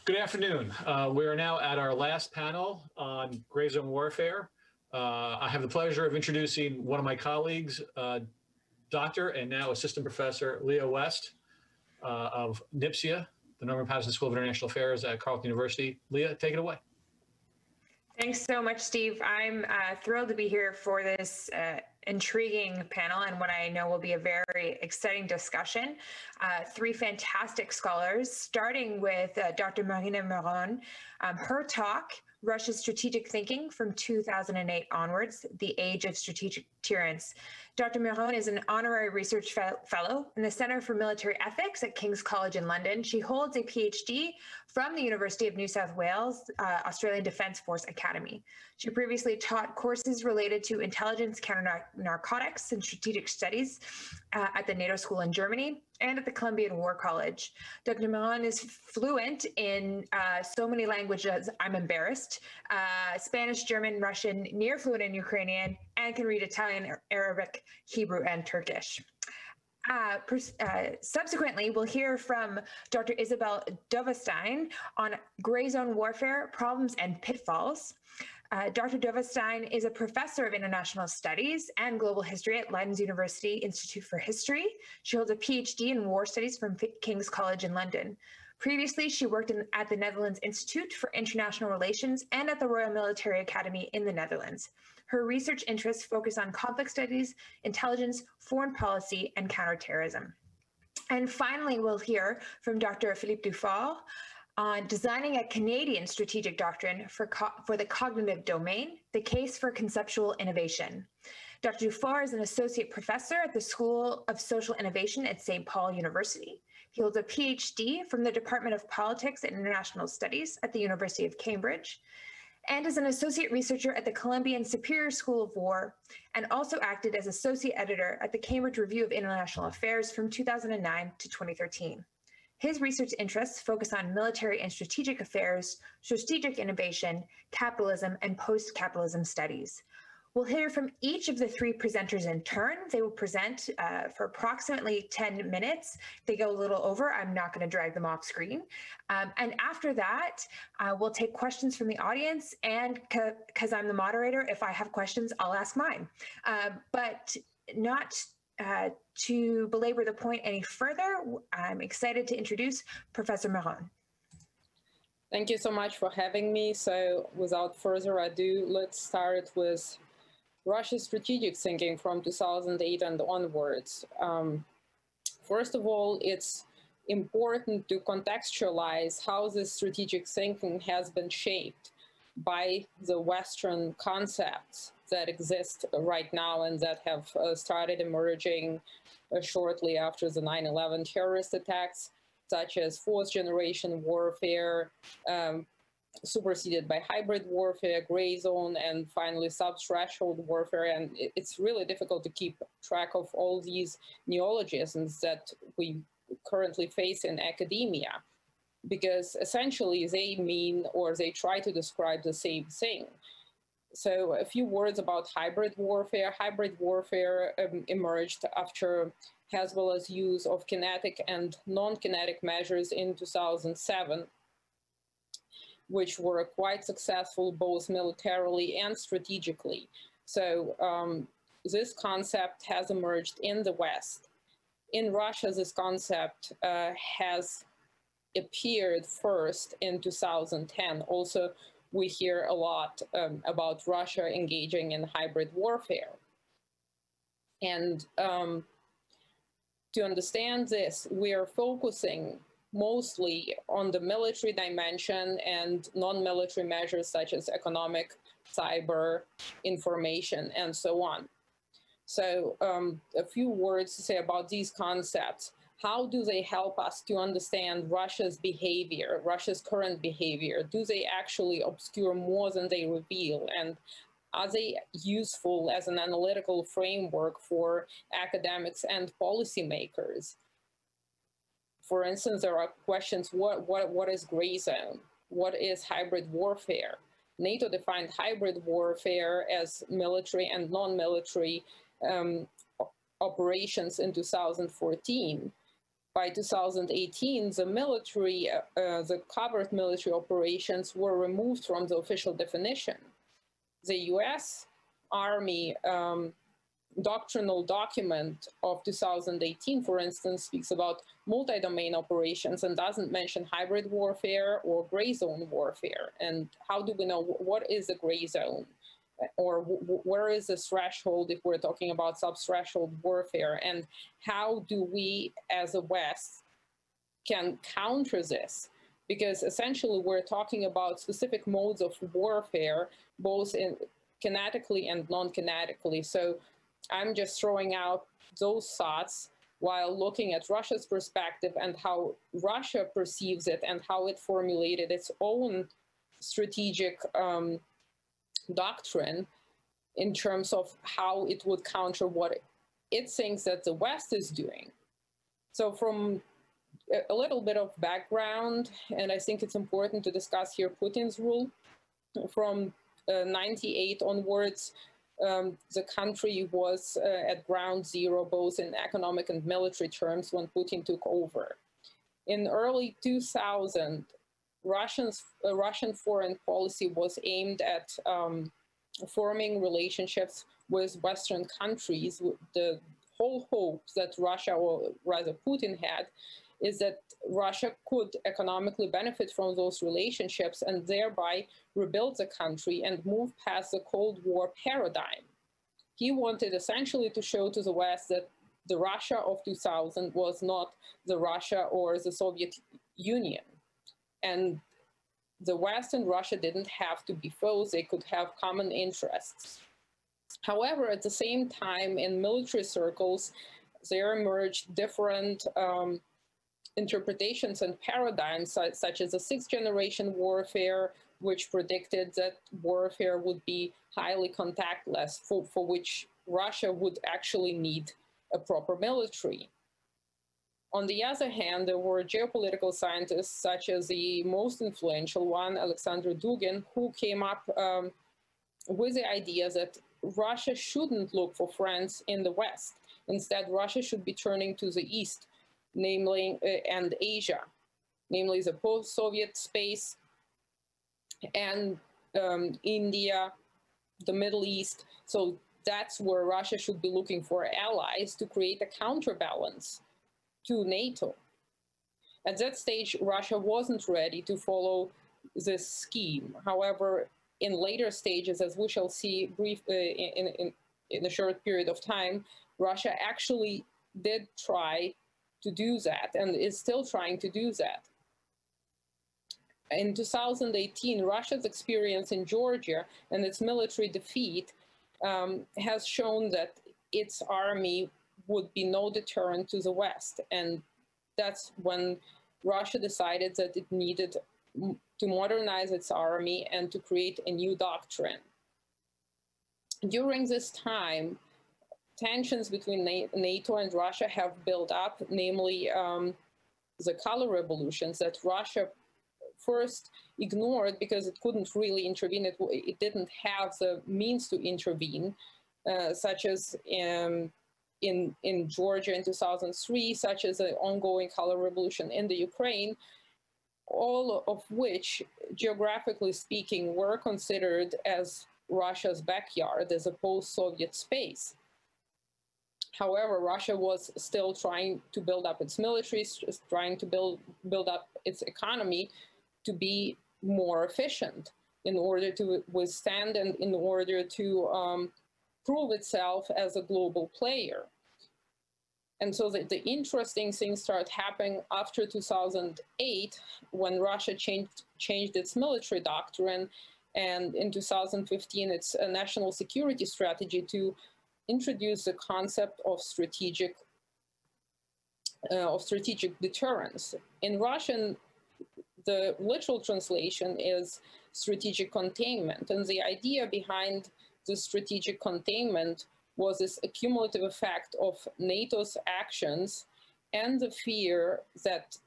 Good afternoon. We are now at our last panel on Greyzone warfare. I have the pleasure of introducing one of my colleagues, Dr. and now Assistant Professor Leah West of NIPSIA, the Norman Patterson School of International Affairs at Carleton University. Leah, take it away. Thanks so much, Steve. I'm thrilled to be here for this intriguing panel and what I know will be a very exciting discussion. Three fantastic scholars, starting with Dr. Marina Miron. Her talk, Russia's Strategic Thinking from 2008 onwards, the Age of Strategic Deterrence. Dr. Miron is an honorary research fellow in the Center for Military Ethics at King's College in London. She holds a PhD from the University of New South Wales, Australian Defence Force Academy. She previously taught courses related to intelligence, counter-narcotics, and strategic studies at the NATO School in Germany and at the Columbian War College. Dr. Miron is fluent in so many languages, I'm embarrassed, Spanish, German, Russian, near fluent in Ukrainian, and can read Italian, Arabic, Hebrew, and Turkish. Subsequently, we'll hear from Dr. Isabelle Duyvesteyn on Greyzone warfare, problems and pitfalls. Dr. Duyvesteyn is a professor of international studies and global history at Leiden's University Institute for History. She holds a PhD in war studies from King's College in London. Previously, she worked at the Netherlands Institute for International Relations and at the Royal Military Academy in the Netherlands. Her research interests focus on conflict studies, intelligence, foreign policy, and counterterrorism. And finally, we'll hear from Dr. Philippe Dufort on designing a Canadian strategic doctrine for the cognitive domain, the case for conceptual innovation. Dr. Dufort is an associate professor at the School of Social Innovation at St. Paul University. He holds a PhD from the Department of Politics and International Studies at the University of Cambridge, and is an associate researcher at the Columbian Superior School of War, and also acted as associate editor at the Cambridge Review of International Affairs from 2009 to 2013. His research interests focus on military and strategic affairs, strategic innovation, capitalism, and post-capitalism studies. We'll hear from each of the three presenters in turn. They will present for approximately 10 minutes. If they go a little over, I'm not going to drag them off screen. And after that, we'll take questions from the audience. And because I'm the moderator, if I have questions, I'll ask mine. But not to belabor the point any further, I'm excited to introduce Professor Miron. Thank you so much for having me. So without further ado, let's start with Russia's strategic thinking from 2008 and onwards. First of all, it's important to contextualize how this strategic thinking has been shaped by the Western concepts that exist right now and that have started emerging shortly after the 9/11 terrorist attacks, such as fourth-generation warfare, superseded by hybrid warfare, Greyzone, and finally sub-threshold warfare. And it's really difficult to keep track of all these neologisms that we currently face in academia, because essentially they mean, or they try to describe the same thing. So a few words about hybrid warfare. Hybrid warfare emerged after Hezbollah's use of kinetic and non-kinetic measures in 2007, which were quite successful both militarily and strategically. So this concept has emerged in the West. In Russia, this concept has appeared first in 2010. Also, we hear a lot about Russia engaging in hybrid warfare. And to understand this, we are focusing mostly on the military dimension and non-military measures such as economic, cyber, information, and so on. So a few words to say about these concepts. How do they help us to understand Russia's behavior, Russia's current behavior? Do they actually obscure more than they reveal? And are they useful as an analytical framework for academics and policymakers? For instance, there are questions, what is Greyzone? What is hybrid warfare? NATO defined hybrid warfare as military and non-military operations in 2014. by 2018, the military, the covert military operations were removed from the official definition. The US Army doctrinal document of 2018, for instance, speaks about multi-domain operations and doesn't mention hybrid warfare or gray zone warfare. And how do we know what is a gray zone? Or where is the threshold if we're talking about sub-threshold warfare? And how do we, as a West, can counter this? Because essentially we're talking about specific modes of warfare, both kinetically and non-kinetically. So I'm just throwing out those thoughts while looking at Russia's perspective and how Russia perceives it and how it formulated its own strategic doctrine in terms of how it would counter what it thinks that the West is doing. So from a little bit of background, and I think it's important to discuss here Putin's rule. From 98 onwards, the country was at ground zero, both in economic and military terms, when Putin took over. In early 2000, Russian foreign policy was aimed at forming relationships with Western countries. The whole hope that Russia, or rather Putin had, is that Russia could economically benefit from those relationships and thereby rebuild the country and move past the Cold War paradigm. He wanted essentially to show to the West that the Russia of 2000 was not the Russia or the Soviet Union. And the West and Russia didn't have to be foes, they could have common interests. However, at the same time, in military circles, there emerged different interpretations and paradigms, such as the sixth-generation warfare, which predicted that warfare would be highly contactless, for which Russia would actually need a proper military. On the other hand, there were geopolitical scientists, such as the most influential one, Alexander Dugin, who came up with the idea that Russia shouldn't look for friends in the West. Instead, Russia should be turning to the East, namely, and Asia, namely the post-Soviet space and India, the Middle East. So that's where Russia should be looking for allies to create a counterbalance to NATO. At that stage, Russia wasn't ready to follow this scheme. However, in later stages, as we shall see in a short period of time, Russia actually did try to do that and is still trying to do that. In 2018, Russia's experience in Georgia and its military defeat has shown that its army would be no deterrent to the West. And that's when Russia decided that it needed to modernize its army and to create a new doctrine. During this time, tensions between NATO and Russia have built up, namely the color revolutions that Russia first ignored because it couldn't really intervene. It didn't have the means to intervene, such as in Georgia in 2003, such as the ongoing color revolution in the Ukraine, all of which, geographically speaking, were considered as Russia's backyard, as a post-Soviet space. However, Russia was still trying to build up its military, trying to build up its economy to be more efficient in order to withstand and in order to prove itself as a global player. And so the interesting things start happening after 2008, when Russia changed its military doctrine, and in 2015, its national security strategy to introduce the concept of strategic deterrence. In Russian, the literal translation is strategic containment, and the idea behind the strategic containment was this accumulative effect of NATO's actions and the fear that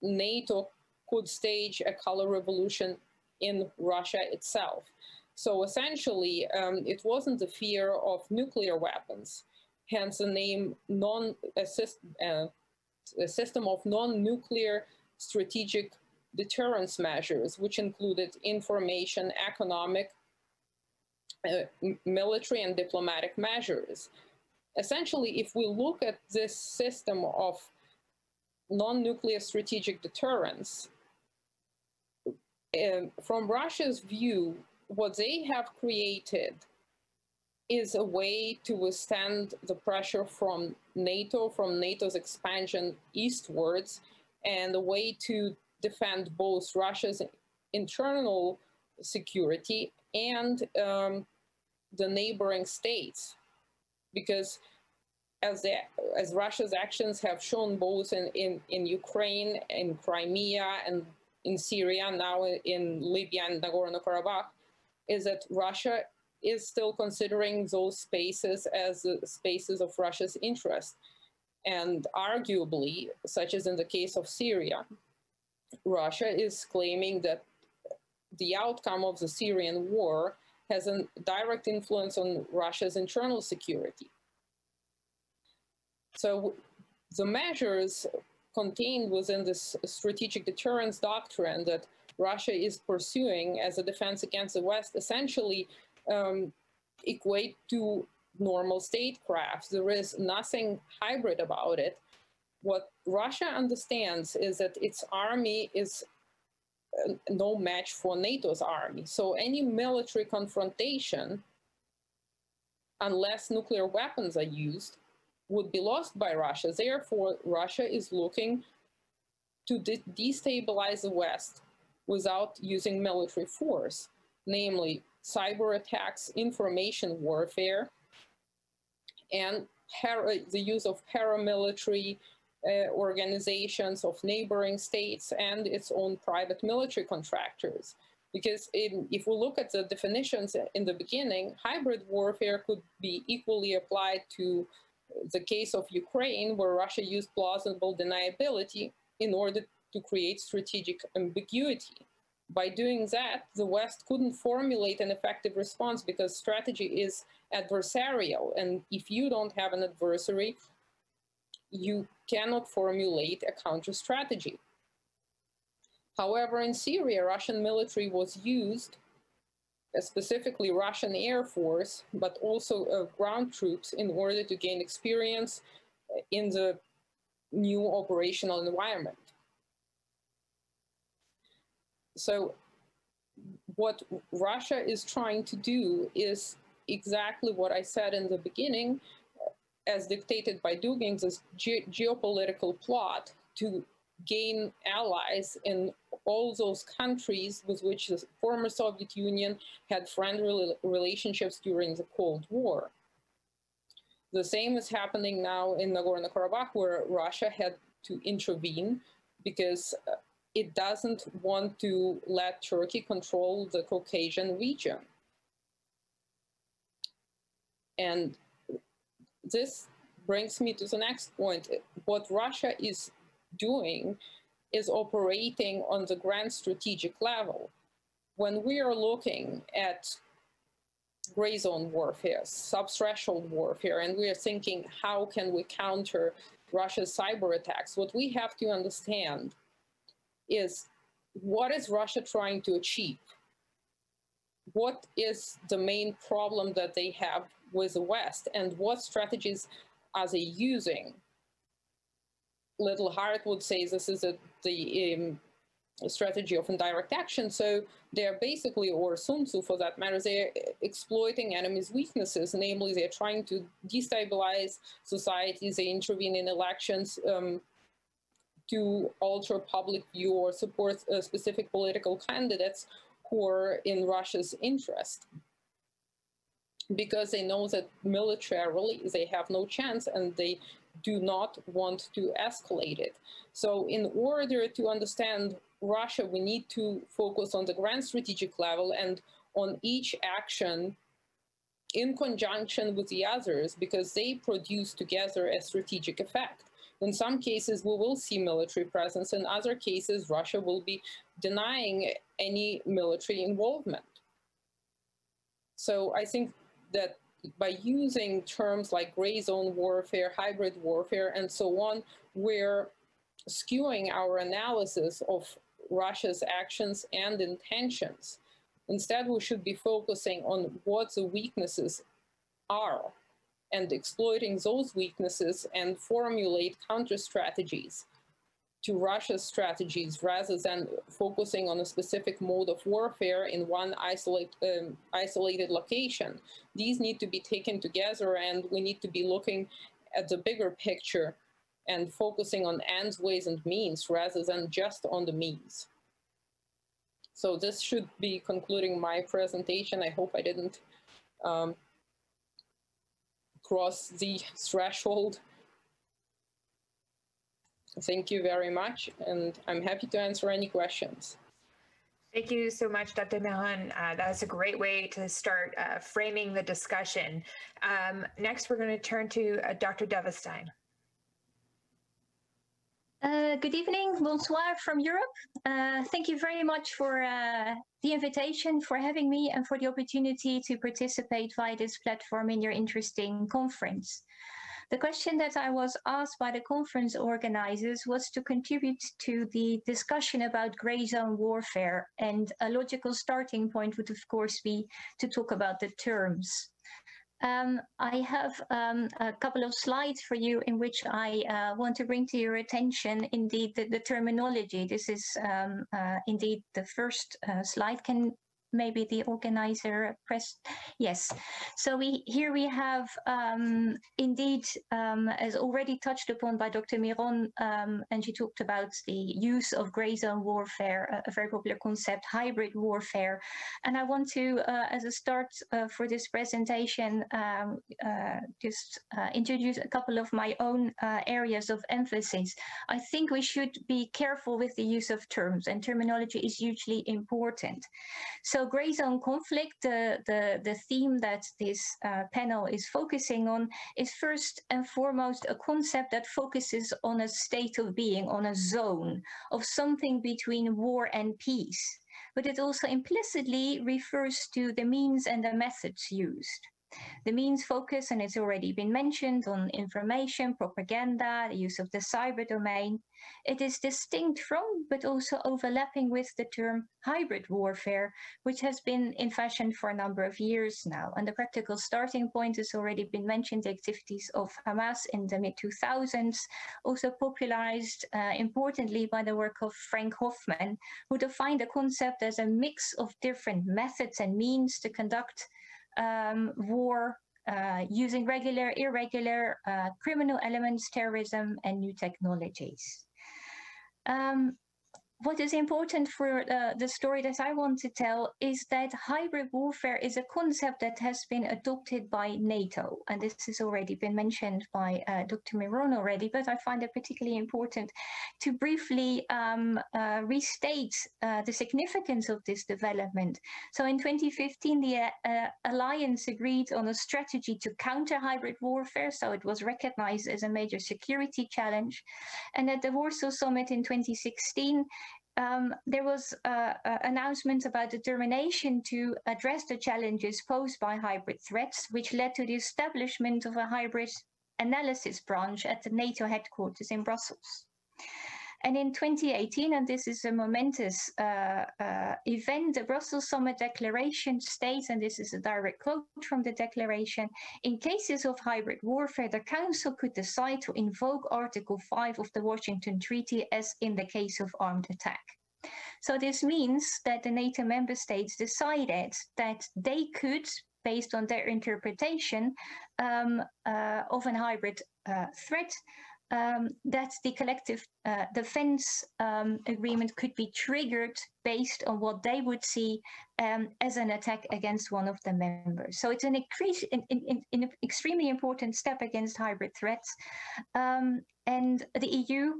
NATO could stage a color revolution in Russia itself. So essentially, it wasn't the fear of nuclear weapons, hence the name a system of non-nuclear strategic deterrence measures, which included information, economic, military, and diplomatic measures. Essentially, if we look at this system of non-nuclear strategic deterrence, from Russia's view, what they have created is a way to withstand the pressure from NATO, from NATO's expansion eastwards, and a way to defend both Russia's internal security and the neighboring states. Because as Russia's actions have shown both in Ukraine, in Crimea, and in Syria, now in Libya and Nagorno-Karabakh, is that Russia is still considering those spaces as spaces of Russia's interest. And arguably, such as in the case of Syria, Russia is claiming that the outcome of the Syrian war has a direct influence on Russia's internal security. So the measures contained within this strategic deterrence doctrine that Russia is pursuing as a defense against the West essentially equate to normal statecraft. There is nothing hybrid about it. What Russia understands is that its army is no match for NATO's army. So any military confrontation, unless nuclear weapons are used, would be lost by Russia. Therefore, Russia is looking to destabilize the West without using military force, namely cyber attacks, information warfare, and the use of paramilitary organizations of neighboring states and its own private military contractors. Because if we look at the definitions in the beginning, hybrid warfare could be equally applied to the case of Ukraine, where Russia used plausible deniability in order to create strategic ambiguity. By doing that, the West couldn't formulate an effective response because strategy is adversarial. And if you don't have an adversary, you cannot formulate a counter strategy. However, in Syria, Russian military was used, specifically Russian Air Force, but also ground troops, in order to gain experience in the new operational environment. So what Russia is trying to do is exactly what I said in the beginning, as dictated by Dugin, this geopolitical plot to gain allies in all those countries with which the former Soviet Union had friendly relationships during the Cold War. The same is happening now in Nagorno-Karabakh, where Russia had to intervene because it doesn't want to let Turkey control the Caucasian region. And this brings me to the next point. What Russia is doing is operating on the grand strategic level. When we are looking at Greyzone warfare, sub-threshold warfare, and we are thinking, how can we counter Russia's cyber attacks? What we have to understand is, what is Russia trying to achieve? What is the main problem that they have with the West, and what strategies are they using? Little Hart would say this is the strategy of indirect action. So they're basically, or Sun Tzu for that matter, they're exploiting enemies' weaknesses. Namely, they're trying to destabilize societies, they intervene in elections to alter public view or support specific political candidates who are in Russia's interest. Because they know that militarily they have no chance and they do not want to escalate it. So in order to understand Russia, we need to focus on the grand strategic level and on each action in conjunction with the others, because they produce together a strategic effect. In some cases, we will see military presence. In other cases, Russia will be denying any military involvement. So I think that by using terms like gray zone warfare, hybrid warfare, and so on, we're skewing our analysis of Russia's actions and intentions. Instead, we should be focusing on what the weaknesses are and exploiting those weaknesses and formulate counter-strategies to Russia's strategies rather than focusing on a specific mode of warfare in one isolated location. These need to be taken together, and we need to be looking at the bigger picture and focusing on ends, ways, and means rather than just on the means. So this should be concluding my presentation. I hope I didn't cross the threshold. Thank you very much, and I'm happy to answer any questions. Thank you so much, Dr. Miron. That's a great way to start framing the discussion. Next, we're going to turn to Dr. Duyvesteyn. Good evening, bonsoir from Europe. Thank you very much for the invitation, for having me, and for the opportunity to participate via this platform in your interesting conference. The question that I was asked by the conference organizers was to contribute to the discussion about gray zone warfare, and a logical starting point would, of course, be to talk about the terms. I have a couple of slides for you in which I want to bring to your attention indeed the terminology. This is indeed the first slide. Can maybe the organizer press? Yes. So here we have indeed, as already touched upon by Dr. Miron, and she talked about the use of gray zone warfare, a very popular concept, hybrid warfare. And I want to, as a start for this presentation, just introduce a couple of my own areas of emphasis. I think we should be careful with the use of terms, and terminology is hugely important. So gray zone conflict, the theme that this panel is focusing on, is first and foremost a concept that focuses on a state of being, on a zone of something between war and peace. But it also implicitly refers to the means and the methods used. The means focus, and it's already been mentioned, on information, propaganda, the use of the cyber domain. It is distinct from, but also overlapping with, the term hybrid warfare, which has been in fashion for a number of years now. And the practical starting point has already been mentioned, the activities of Hamas in the mid-2000s, also popularized importantly by the work of Frank Hoffman, who defined the concept as a mix of different methods and means to conduct war using regular, irregular, criminal elements, terrorism, and new technologies. What is important for the story that I want to tell is that hybrid warfare is a concept that has been adopted by NATO. And this has already been mentioned by Dr. Miron already, but I find it particularly important to briefly restate the significance of this development. So in 2015, the alliance agreed on a strategy to counter hybrid warfare. So it was recognized as a major security challenge. And at the Warsaw Summit in 2016, there was an announcement about determination to address the challenges posed by hybrid threats, which led to the establishment of a hybrid analysis branch at the NATO headquarters in Brussels. And in 2018, and this is a momentous event, the Brussels Summit Declaration states, and this is a direct quote from the declaration, in cases of hybrid warfare, the Council could decide to invoke Article 5 of the Washington Treaty as in the case of armed attack. So this means that the NATO member states decided that they could, based on their interpretation of an hybrid threat, that the collective defense agreement could be triggered based on what they would see as an attack against one of the members. So it's an extremely important step against hybrid threats. And the EU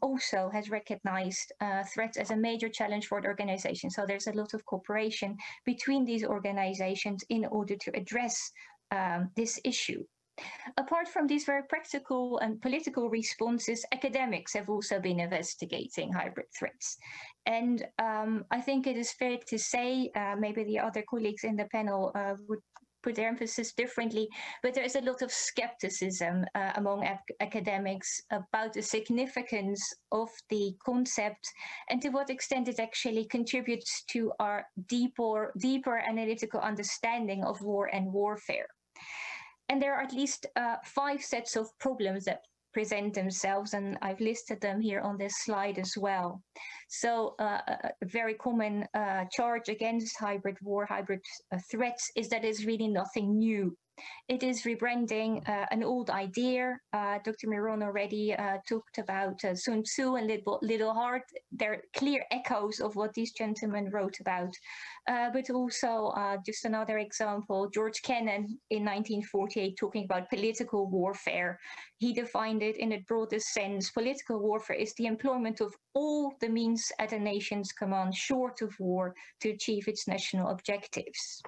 also has recognized threats as a major challenge for the organization. So there's a lot of cooperation between these organizations in order to address this issue. Apart from these very practical and political responses, academics have also been investigating hybrid threats. And I think it is fair to say, maybe the other colleagues in the panel would put their emphasis differently, but there is a lot of skepticism among academics about the significance of the concept and to what extent it actually contributes to our deeper analytical understanding of war and warfare. And there are at least 5 sets of problems that present themselves, and I've listed them here on this slide as well. So a very common charge against hybrid war, hybrid threats, is that it's really nothing new. It is rebranding an old idea. Dr. Miron already talked about Sun Tzu and Little Heart. They're clear echoes of what these gentlemen wrote about. But also, just another example, George Kennan in 1948 talking about political warfare. He defined it in a broader sense. Political warfare is the employment of all the means at a nation's command, short of war, to achieve its national objectives.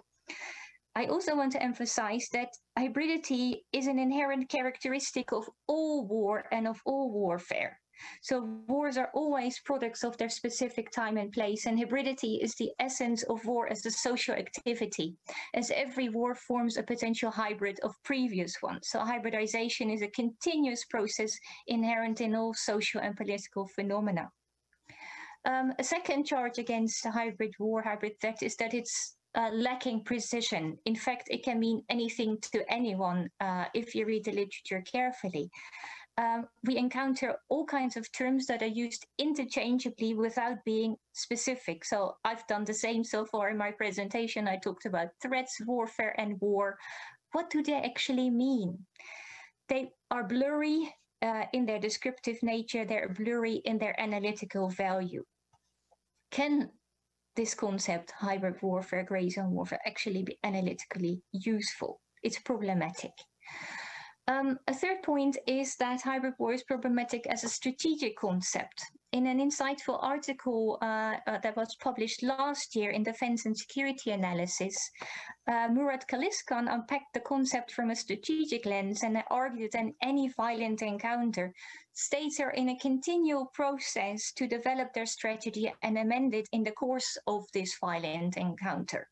I also want to emphasize that hybridity is an inherent characteristic of all war and of all warfare. So wars are always products of their specific time and place, and hybridity is the essence of war as a social activity, as every war forms a potential hybrid of previous ones. So hybridization is a continuous process inherent in all social and political phenomena. A second charge against hybrid war, hybrid threat, is that it's lacking precision. In fact, it can mean anything to anyone if you read the literature carefully. We encounter all kinds of terms that are used interchangeably without being specific. So I've done the same so far in my presentation. I talked about threats, warfare, and war. What do they actually mean? They are blurry in their descriptive nature. They're blurry in their analytical value. Can this concept, hybrid warfare, Greyzone warfare, actually be analytically useful? It's problematic. A third point is that hybrid war is problematic as a strategic concept. In an insightful article that was published last year in Defense and Security Analysis, Murat Kaliskan unpacked the concept from a strategic lens and argued that any violent encounter, states are in a continual process to develop their strategy and amend it in the course of this violent encounter.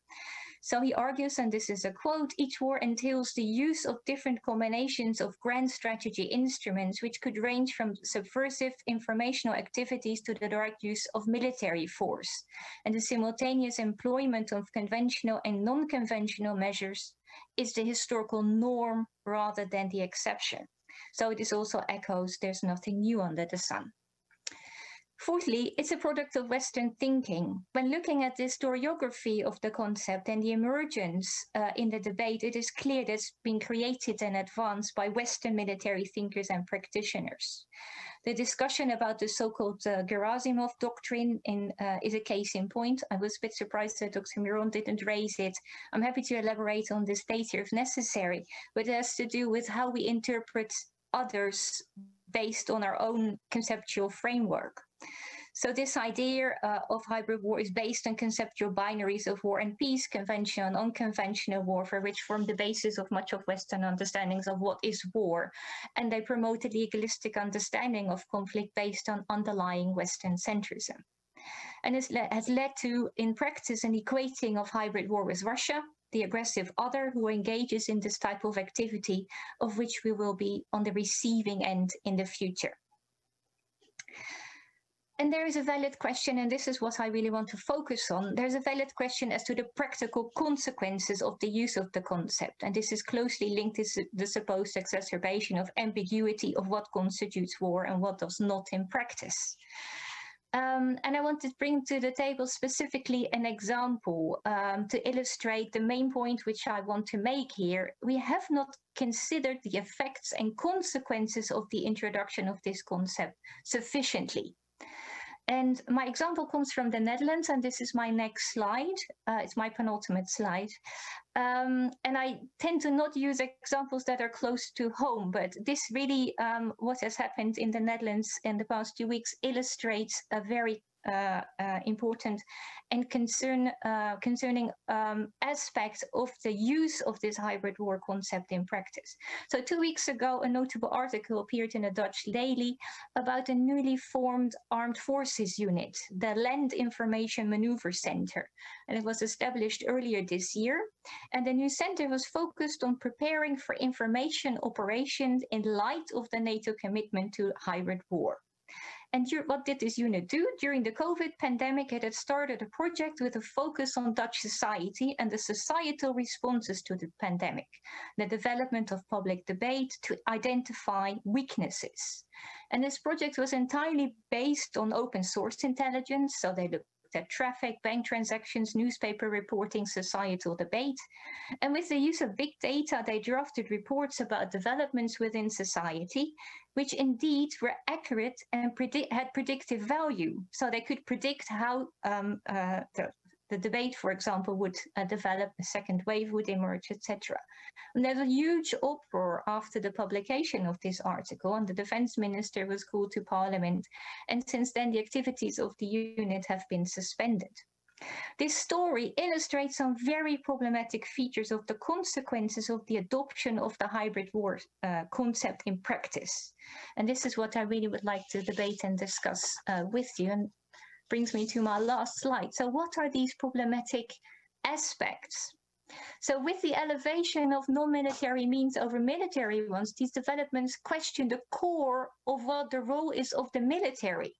So he argues, and this is a quote, each war entails the use of different combinations of grand strategy instruments, which could range from subversive informational activities to the direct use of military force, and the simultaneous employment of conventional and non-conventional measures is the historical norm rather than the exception. So it is also echoes, there's nothing new under the sun. Fourthly, it's a product of Western thinking. When looking at the historiography of the concept and the emergence in the debate, it is clear that it's been created and advanced by Western military thinkers and practitioners. The discussion about the so-called Gerasimov doctrine is a case in point. I was a bit surprised that Dr. Miron didn't raise it. I'm happy to elaborate on this later if necessary, but it has to do with how we interpret others based on our own conceptual framework. So this idea of hybrid war is based on conceptual binaries of war and peace, conventional and unconventional warfare, which form the basis of much of Western understandings of what is war. And they promote a legalistic understanding of conflict based on underlying Western centrism. And this has led to, in practice, an equating of hybrid war with Russia, the aggressive other who engages in this type of activity, of which we will be on the receiving end in the future. And there is a valid question, and this is what I really want to focus on. There's a valid question as to the practical consequences of the use of the concept. And this is closely linked to the supposed exacerbation of ambiguity of what constitutes war and what does not in practice. And I want to bring to the table specifically an example to illustrate the main point which I want to make here. We have not considered the effects and consequences of the introduction of this concept sufficiently. And my example comes from the Netherlands, and this is my next slide. It's my penultimate slide. And I tend to not use examples that are close to home, but this really, what has happened in the Netherlands in the past 2 weeks illustrates a very important and concerning aspects of the use of this hybrid war concept in practice. So 2 weeks ago, a notable article appeared in a Dutch daily about a newly formed armed forces unit, the Land Information Maneuver Center. And it was established earlier this year. And the new center was focused on preparing for information operations in light of the NATO commitment to hybrid war. And what did this unit do? During the COVID pandemic, it had started a project with a focus on Dutch society and the societal responses to the pandemic, the development of public debate to identify weaknesses. And this project was entirely based on open source intelligence. So they looked at traffic, bank transactions, newspaper reporting, societal debate. And with the use of big data, they drafted reports about developments within society, which indeed were accurate and had predictive value. So they could predict how the debate, for example, would develop, a second wave would emerge, etc. And there's a huge uproar after the publication of this article, and the defense minister was called to parliament. And since then, the activities of the unit have been suspended. This story illustrates some very problematic features of the consequences of the adoption of the hybrid war concept in practice. And this is what I really would like to debate and discuss with you, and brings me to my last slide. So what are these problematic aspects? So with the elevation of non-military means over military ones, these developments question the core of what the role is of the military.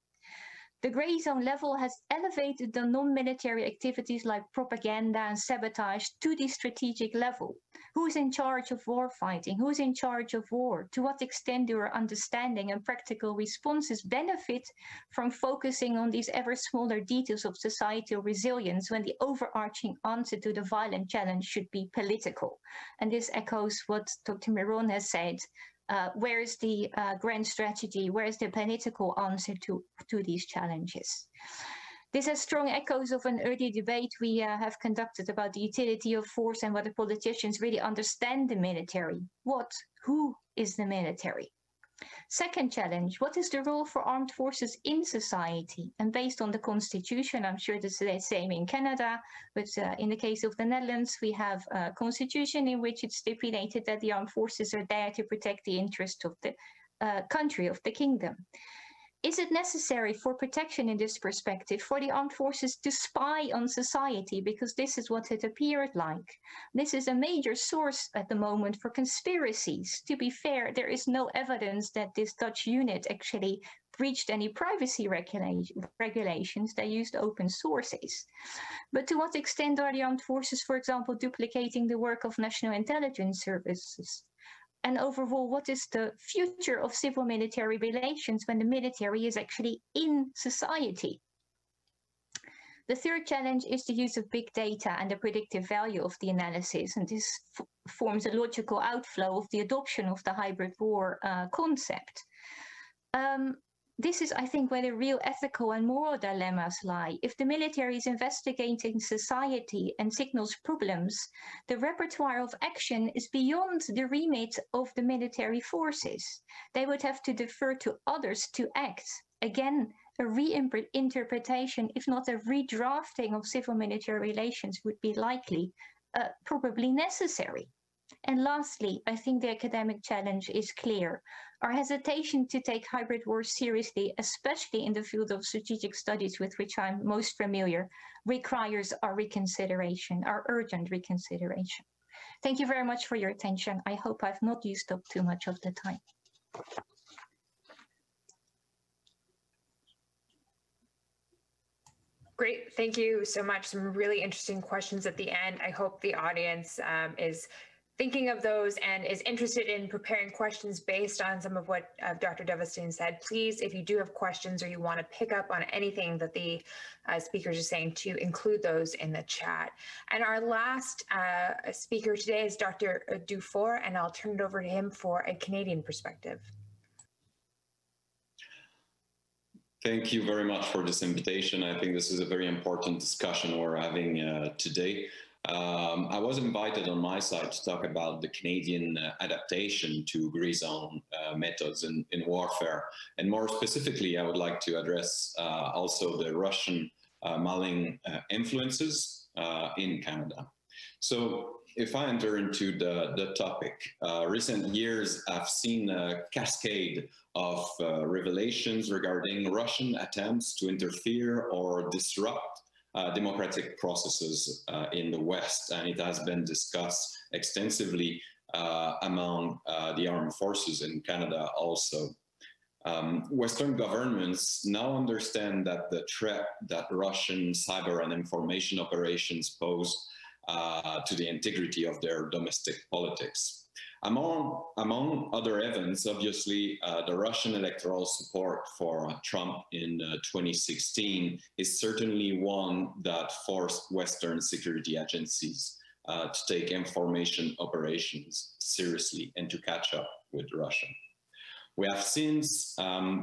The Greyzone level has elevated the non-military activities like propaganda and sabotage to the strategic level. Who's in charge of war fighting? Who's in charge of war? To what extent do our understanding and practical responses benefit from focusing on these ever smaller details of societal resilience when the overarching answer to the violent challenge should be political? And this echoes what Dr. Miron has said. Where is the grand strategy? Where is the political answer to these challenges? This has strong echoes of an earlier debate we have conducted about the utility of force and whether politicians really understand the military. Who is the military? Second challenge, what is the role for armed forces in society? And based on the constitution, I'm sure this is the same in Canada, but in the case of the Netherlands, we have a constitution in which it's stipulated that the armed forces are there to protect the interest of the country, of the kingdom. Is it necessary for protection in this perspective for the armed forces to spy on society? Because this is what it appeared like. This is a major source at the moment for conspiracies. To be fair, there is no evidence that this Dutch unit actually breached any privacy regulations. They used open sources. But to what extent are the armed forces, for example, duplicating the work of national intelligence services? And overall, what is the future of civil-military relations when the military is actually in society? The third challenge is the use of big data and the predictive value of the analysis. And this forms a logical outflow of the adoption of the hybrid war concept. This is, I think, where the real ethical and moral dilemmas lie. If the military is investigating society and signals problems, the repertoire of action is beyond the remit of the military forces. They would have to defer to others to act. Again, a reinterpretation, if not a redrafting of civil-military relations would be likely, probably necessary. And lastly, I think the academic challenge is clear. Our hesitation to take hybrid wars seriously, especially in the field of strategic studies with which I'm most familiar, requires our reconsideration, our urgent reconsideration. Thank you very much for your attention. I hope I've not used up too much of the time. Great, thank you so much. Some really interesting questions at the end. I hope the audience is thinking of those and is interested in preparing questions based on some of what Dr. Duyvesteyn said. Please, if you do have questions or you want to pick up on anything that the speakers are saying, to include those in the chat. And our last speaker today is Dr. Dufort, and I'll turn it over to him for a Canadian perspective. Thank you very much for this invitation. I think this is a very important discussion we're having today. I was invited on my side to talk about the Canadian adaptation to Greyzone methods in warfare. And more specifically, I would like to address also the Russian malign influences in Canada. So if I enter into the topic, recent years have seen a cascade of revelations regarding Russian attempts to interfere or disrupt democratic processes in the West, and it has been discussed extensively among the armed forces in Canada also. Western governments now understand that the threat that Russian cyber and information operations pose to the integrity of their domestic politics. Among other events, obviously, the Russian electoral support for Trump in 2016 is certainly one that forced Western security agencies to take information operations seriously and to catch up with Russia. We have since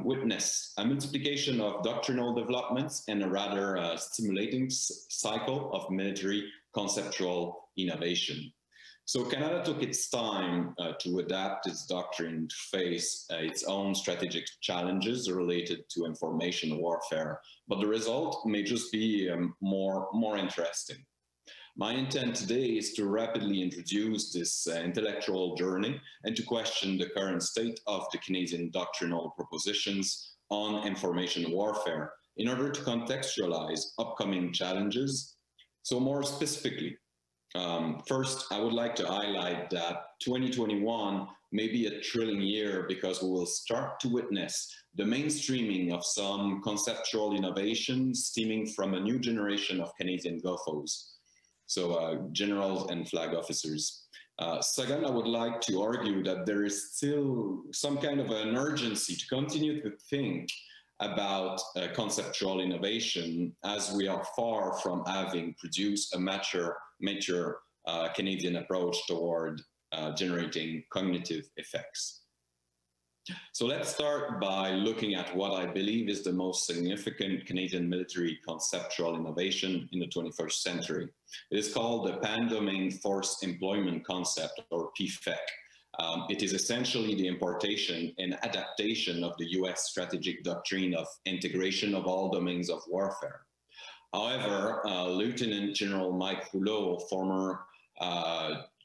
witnessed a multiplication of doctrinal developments and a rather stimulating cycle of military conceptual innovation. So Canada took its time to adapt its doctrine to face its own strategic challenges related to information warfare, but the result may just be more interesting. My intent today is to rapidly introduce this intellectual journey and to question the current state of the Canadian doctrinal propositions on information warfare in order to contextualize upcoming challenges. So more specifically, first, I would like to highlight that 2021 may be a thrilling year because we will start to witness the mainstreaming of some conceptual innovations stemming from a new generation of Canadian GOFOs. So generals and flag officers. Second, I would like to argue that there is still some kind of an urgency to continue to think about conceptual innovation, as we are far from having produced a mature Canadian approach toward generating cognitive effects. So let's start by looking at what I believe is the most significant Canadian military conceptual innovation in the 21st century. It is called the Pan-Domain Force Employment Concept, or PFEC. It is essentially the importation and adaptation of the US strategic doctrine of integration of all domains of warfare. However, Lieutenant General Mike Rouleau, former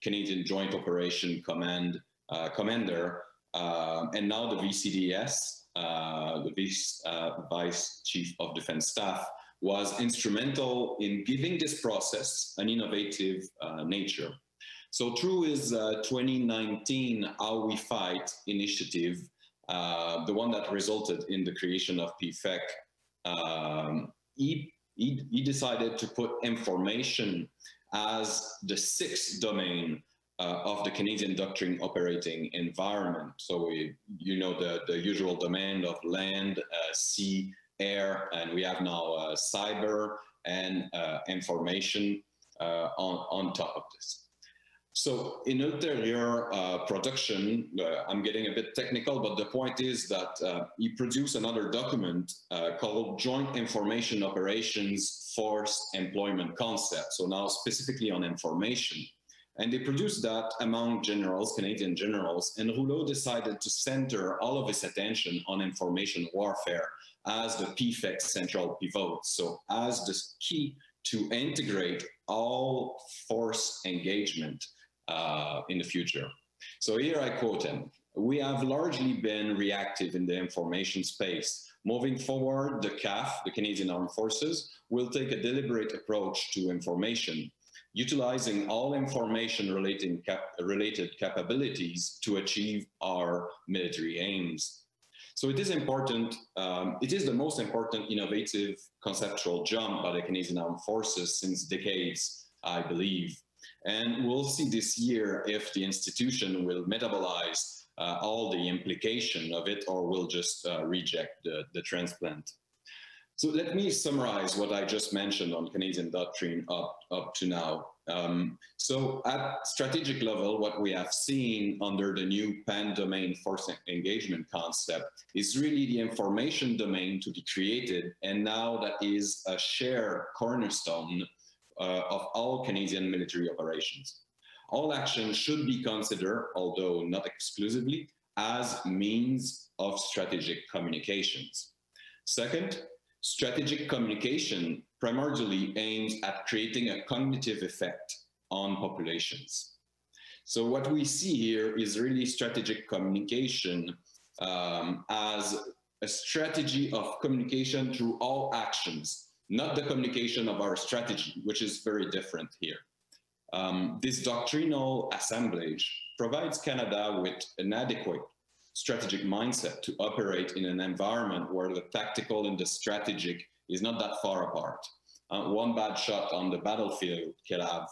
Canadian Joint Operation Commander, and now the VCDS, the Vice Chief of Defense Staff, was instrumental in giving this process an innovative nature. So through his 2019 How We Fight initiative, the one that resulted in the creation of PFEC, he decided to put information as the sixth domain of the Canadian doctrine operating environment. So you know the usual domain of land, sea, air, and we have now cyber and information on top of this. So in ulterior production, I'm getting a bit technical, but the point is that he produced another document called Joint Information Operations Force Employment Concept. So now specifically on information. And they produced that among generals, Canadian generals, and Rouleau decided to center all of his attention on information warfare as the PFEC central pivot. So as the key to integrate all force engagement in the future. So here I quote him: "We have largely been reactive in the information space. Moving forward, the CAF, the Canadian Armed Forces, will take a deliberate approach to information, utilizing all information related capabilities to achieve our military aims." So it is important, it is the most important innovative conceptual jump by the Canadian Armed Forces since decades, I believe. And we'll see this year if the institution will metabolize all the implication of it or will just reject the transplant. So let me summarize what I just mentioned on Canadian doctrine up to now. So at strategic level, what we have seen under the new pan-domain force engagement concept is really the information domain to be created, and now that is a shared cornerstone all Canadian military operations. All actions should be considered, although not exclusively, as means of strategic communications. Second, strategic communication primarily aims at creating a cognitive effect on populations. So what we see here is really strategic communication as a strategy of communication through all actions, not the communication of our strategy, which is very different here. This doctrinal assemblage provides Canada with an adequate strategic mindset to operate in an environment where the tactical and the strategic is not that far apart. One bad shot on the battlefield can have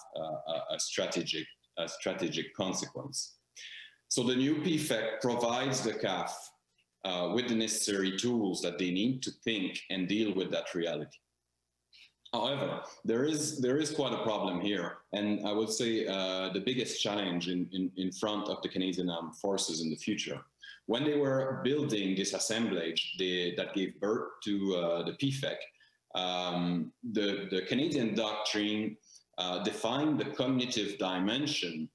a strategic consequence. So the new PFEC provides the CAF with the necessary tools that they need to think and deal with that reality. However, there is quite a problem here, and I would say the biggest challenge in front of the Canadian Armed Forces in the future. When they were building this assemblage that gave birth to the PFEC, the Canadian doctrine defined the cognitive dimension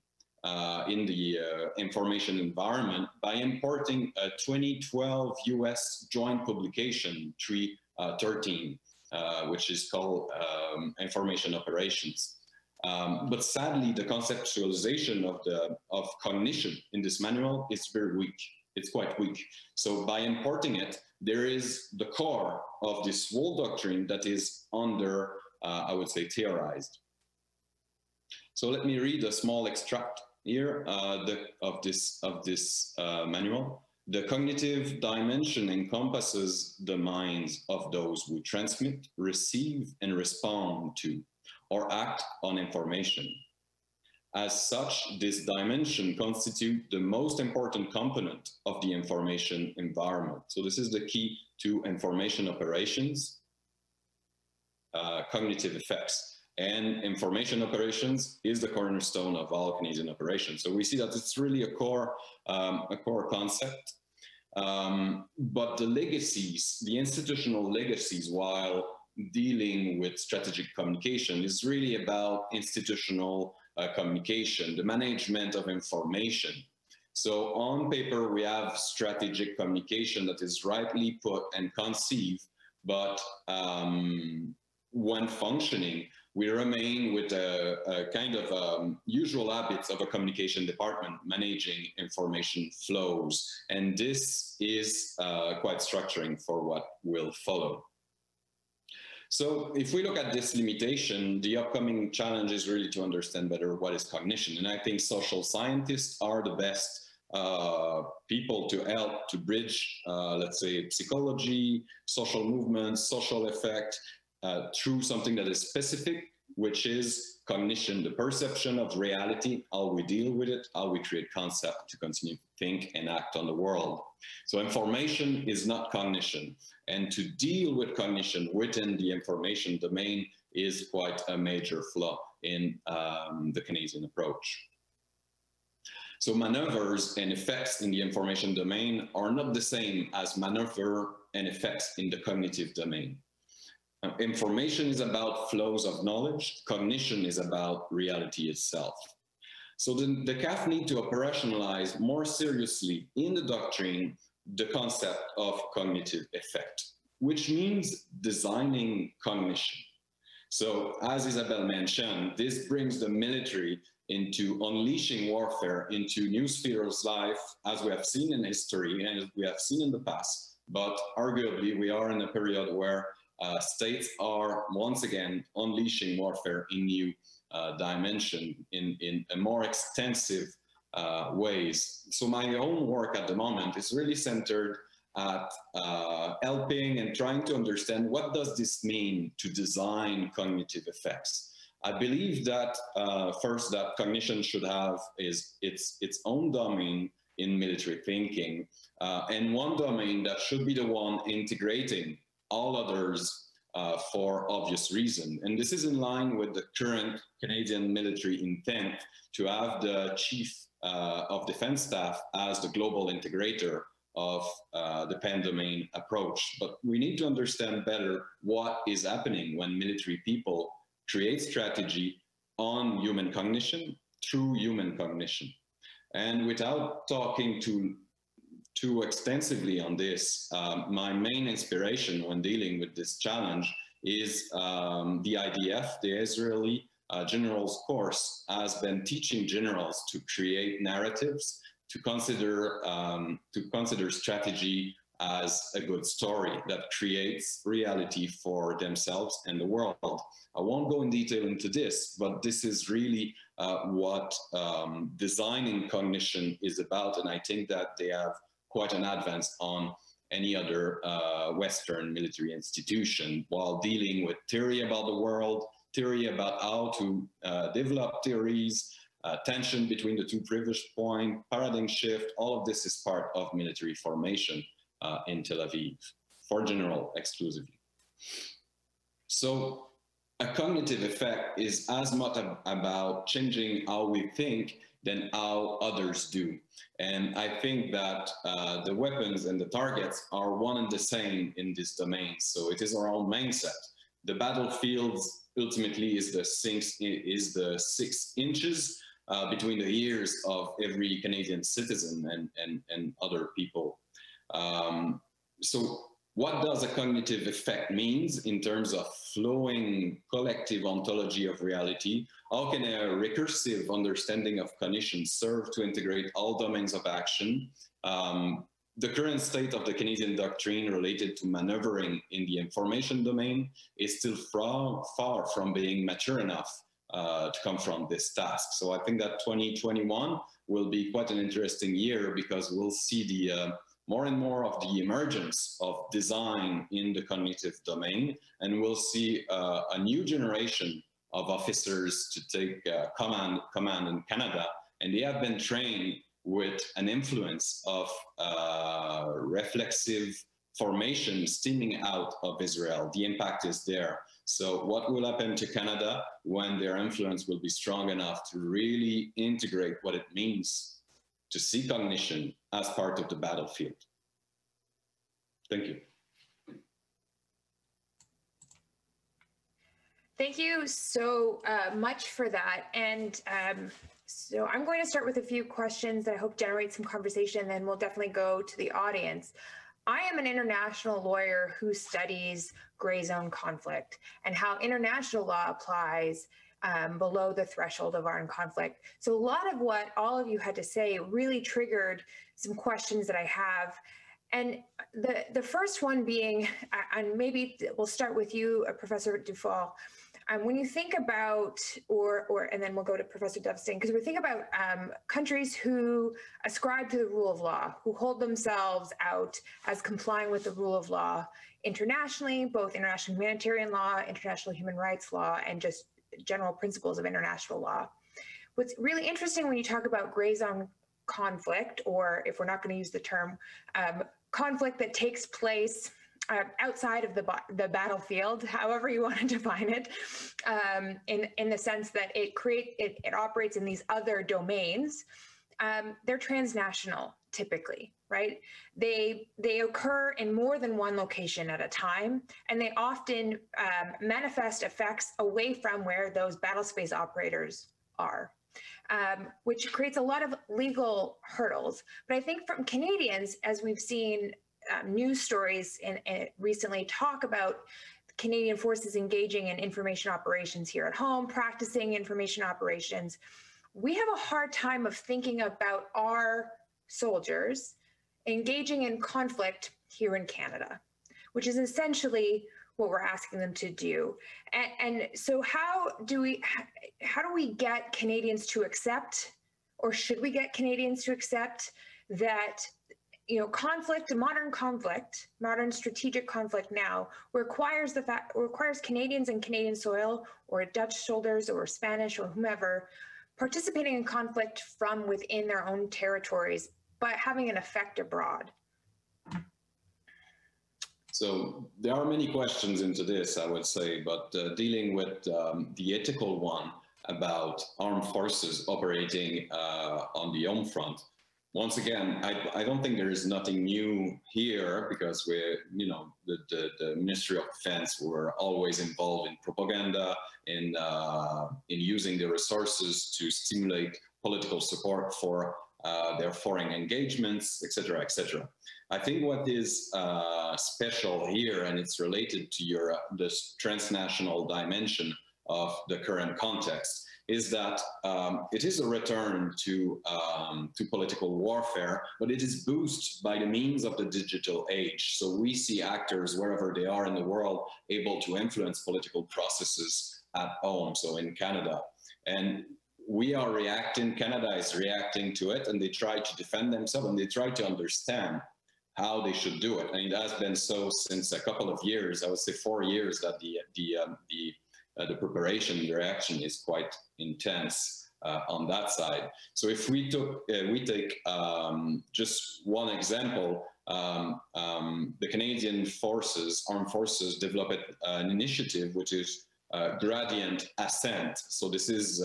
in the information environment by importing a 2012 US joint publication 313. Which is called information operations. But sadly, the conceptualization of cognition in this manual is very weak. It's quite weak. So by importing it, there is the core of this whole doctrine that is under, I would say, theorized. So let me read a small extract here of this manual. The cognitive dimension encompasses the minds of those who transmit, receive, and respond to, or act on information. As such, this dimension constitutes the most important component of the information environment. So this is the key to information operations, cognitive effects. And information operations is the cornerstone of all Canadian operations. So we see that it's really a core concept. But the legacies, the institutional legacies, while dealing with strategic communication, is really about institutional communication, the management of information. So on paper, we have strategic communication that is rightly put and conceived, but when functioning, we remain with a kind of usual habits of a communication department managing information flows. And this is quite structuring for what will follow. So if we look at this limitation, the upcoming challenge is really to understand better what is cognition. And I think social scientists are the best people to help to bridge, let's say, psychology, social movements, social effect, through something that is specific, which is cognition, the perception of reality, how we deal with it, how we create concept to continue to think and act on the world. So information is not cognition. And to deal with cognition within the information domain is quite a major flaw in the Canadian approach. So maneuvers and effects in the information domain are not the same as maneuver and effects in the cognitive domain. Information is about flows of knowledge. Cognition is about reality itself. So the CAF need to operationalize more seriously in the doctrine the concept of cognitive effect, which means designing cognition. So as Isabelle mentioned, this brings the military into unleashing warfare into new spheres of life, as we have seen in history and as we have seen in the past. But arguably, we are in a period where states are once again unleashing warfare in new dimension, in a more extensive ways. So my own work at the moment is really centered at helping and trying to understand what does this mean to design cognitive effects. I believe that first that cognition should have its own domain in military thinking, and one domain that should be the one integrating all others for obvious reason. And this is in line with the current Canadian military intent to have the Chief of Defense Staff as the global integrator of the pan-domain approach. But we need to understand better what is happening when military people create strategy on human cognition through human cognition. And without talking too extensively on this, my main inspiration when dealing with this challenge is the IDF, the Israeli General's Course, has been teaching generals to create narratives, to consider strategy as a good story that creates reality for themselves and the world. I won't go in detail into this, but this is really what designing cognition is about, and I think that they have quite an advance on any other Western military institution while dealing with theory about the world, theory about how to develop theories, tension between the two previous points, paradigm shift. All of this is part of military formation in Tel Aviv for general exclusively. So a cognitive effect is as much about changing how we think than how others do. And I think that the weapons and the targets are one and the same in this domain. So it is our own mindset. The battlefields ultimately is the 6 inches between the ears of every Canadian citizen and other people. So what does a cognitive effect means in terms of flowing collective ontology of reality? How can a recursive understanding of cognition serve to integrate all domains of action? The current state of the Canadian doctrine related to maneuvering in the information domain is still far from being mature enough to confront this task. So I think that 2021 will be quite an interesting year because we'll see the more and more of the emergence of design in the cognitive domain, and we'll see a new generation of officers to take command in Canada, and they have been trained with an influence of reflexive formation stemming out of Israel. The impact is there. So what will happen to Canada when their influence will be strong enough to really integrate what it means to see cognition as part of the battlefield? Thank you. Thank you so much for that. And so I'm going to start with a few questions that I hope generate some conversation, then we'll definitely go to the audience. I am an international lawyer who studies gray zone conflict and how international law applies below the threshold of armed conflict. So a lot of what all of you had to say really triggered some questions that I have. And the first one being, and maybe we'll start with you, Professor Dufort. When you think about, and then we'll go to Professor Duyvesteyn, because we think about countries who ascribe to the rule of law, who hold themselves out as complying with the rule of law internationally, both international humanitarian law, international human rights law, and just general principles of international law. What's really interesting when you talk about gray zone conflict, or if we're not going to use the term, conflict that takes place outside of the battlefield, however you want to define it, in the sense that it operates in these other domains. They're transnational, typically, right? They occur in more than one location at a time, and they often manifest effects away from where those battle space operators are. Which creates a lot of legal hurdles. But I think from Canadians, as we've seen news stories and recently talk about Canadian forces engaging in information operations here at home, practicing information operations, we have a hard time of thinking about our soldiers engaging in conflict here in Canada, which is essentially what we're asking them to do. And so how do we get Canadians to accept, or should we get Canadians to accept that, conflict, modern strategic conflict now requires Canadians and Canadian soil, or Dutch soldiers or Spanish or whomever, participating in conflict from within their own territories, but having an effect abroad? So there are many questions into this, I would say, but dealing with the ethical one about armed forces operating on the home front, once again, I don't think there is nothing new here, because the Ministry of Defense were always involved in propaganda, in using the resources to stimulate political support for their foreign engagements, etc., etc. I think what is special here, and it's related to this transnational dimension of the current context, is that it is a return to political warfare, but it is boosted by the means of the digital age. So we see actors wherever they are in the world able to influence political processes at home, so in Canada. And we are reacting, Canada is reacting to it, and they try to defend themselves, and they try to understand how they should do it. And it has been so since a couple of years, I would say 4 years, that the preparation, the reaction is quite intense on that side. So if we take just one example, the Canadian armed forces developed an initiative which is gradient ascent. So this is,